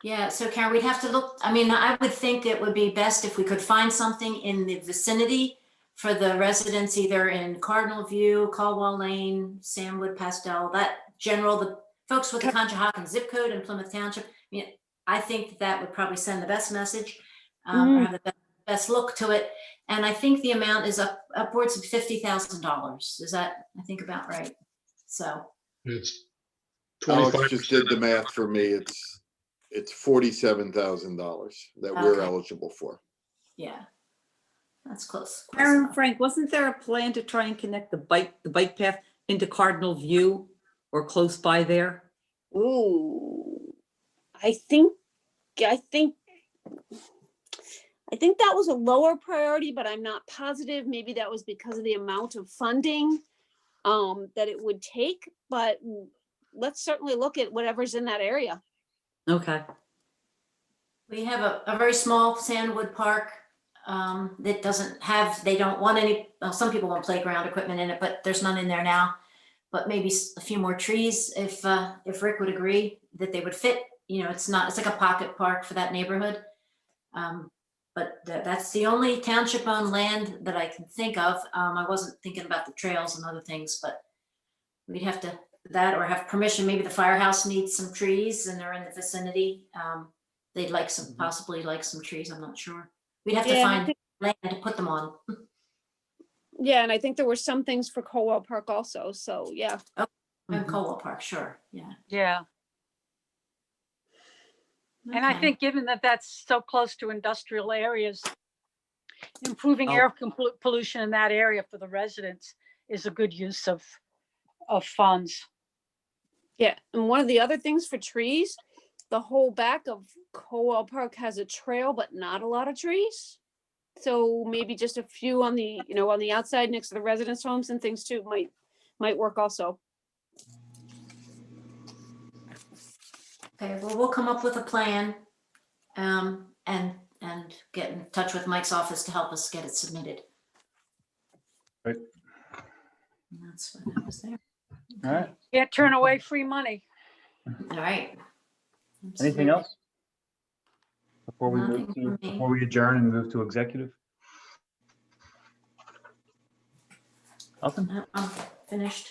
Yeah, so Karen, we'd have to look, I mean, I would think it would be best if we could find something in the vicinity for the residents, either in Cardinal View, Caldwell Lane, Samwood, Pastel, that general, the folks with the Conshohocken zip code in Plymouth Township. I mean, I think that would probably send the best message, or have the best look to it. And I think the amount is upwards of $50,000. Is that, I think, about right? So, It's Alex 25%. just did the math for me. It's $47,000 that we're Okay. eligible for. yeah, that's close. Aaron, Frank, wasn't there a plan to try and connect the bike path into Cardinal View or close by there? Ooh, I think that was a lower priority, but I'm not positive. Maybe that was because of the amount of funding that it would take, but let's certainly look at whatever's in that area. Okay. We have a very small Sandwood Park that doesn't have, they don't want any, well, some people want playground equipment in it, but there's none in there now. But maybe a few more trees, if Rick would agree that they would fit. You know, it's like a pocket park for that neighborhood. But that's the only township-owned land that I can think of. I wasn't thinking about the trails and other things, but we'd have to, that or have permission. Maybe the firehouse needs some trees and they're in the vicinity. They'd like some, possibly like some trees, I'm not sure. We'd have to Yeah, and I find think- land to put them on. Yeah, and I think there were some things for Colwell Park also, so yeah. And Colwell Park, sure, yeah. Yeah. And I Okay. think given that that's so close to industrial areas, improving Oh. air pollution in that area for the residents is a good use of funds. Yeah, and one of the other things for trees, the whole back of Colwell Park has a trail, but not a lot of trees. So maybe just a few on the, on the outside next to the residence homes and things too might work also. Okay, well, we'll come up with a plan, and get in touch with Mike's office to help us get it submitted. Right. And that's what happens there. All right. Can't turn away free money. All right. Anything else? Before we Nothing move from to, me. before we adjourn and move to executive? Nothing? No, I'm finished.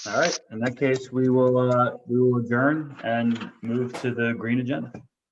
All right, in that case, we will adjourn and move to the green agenda.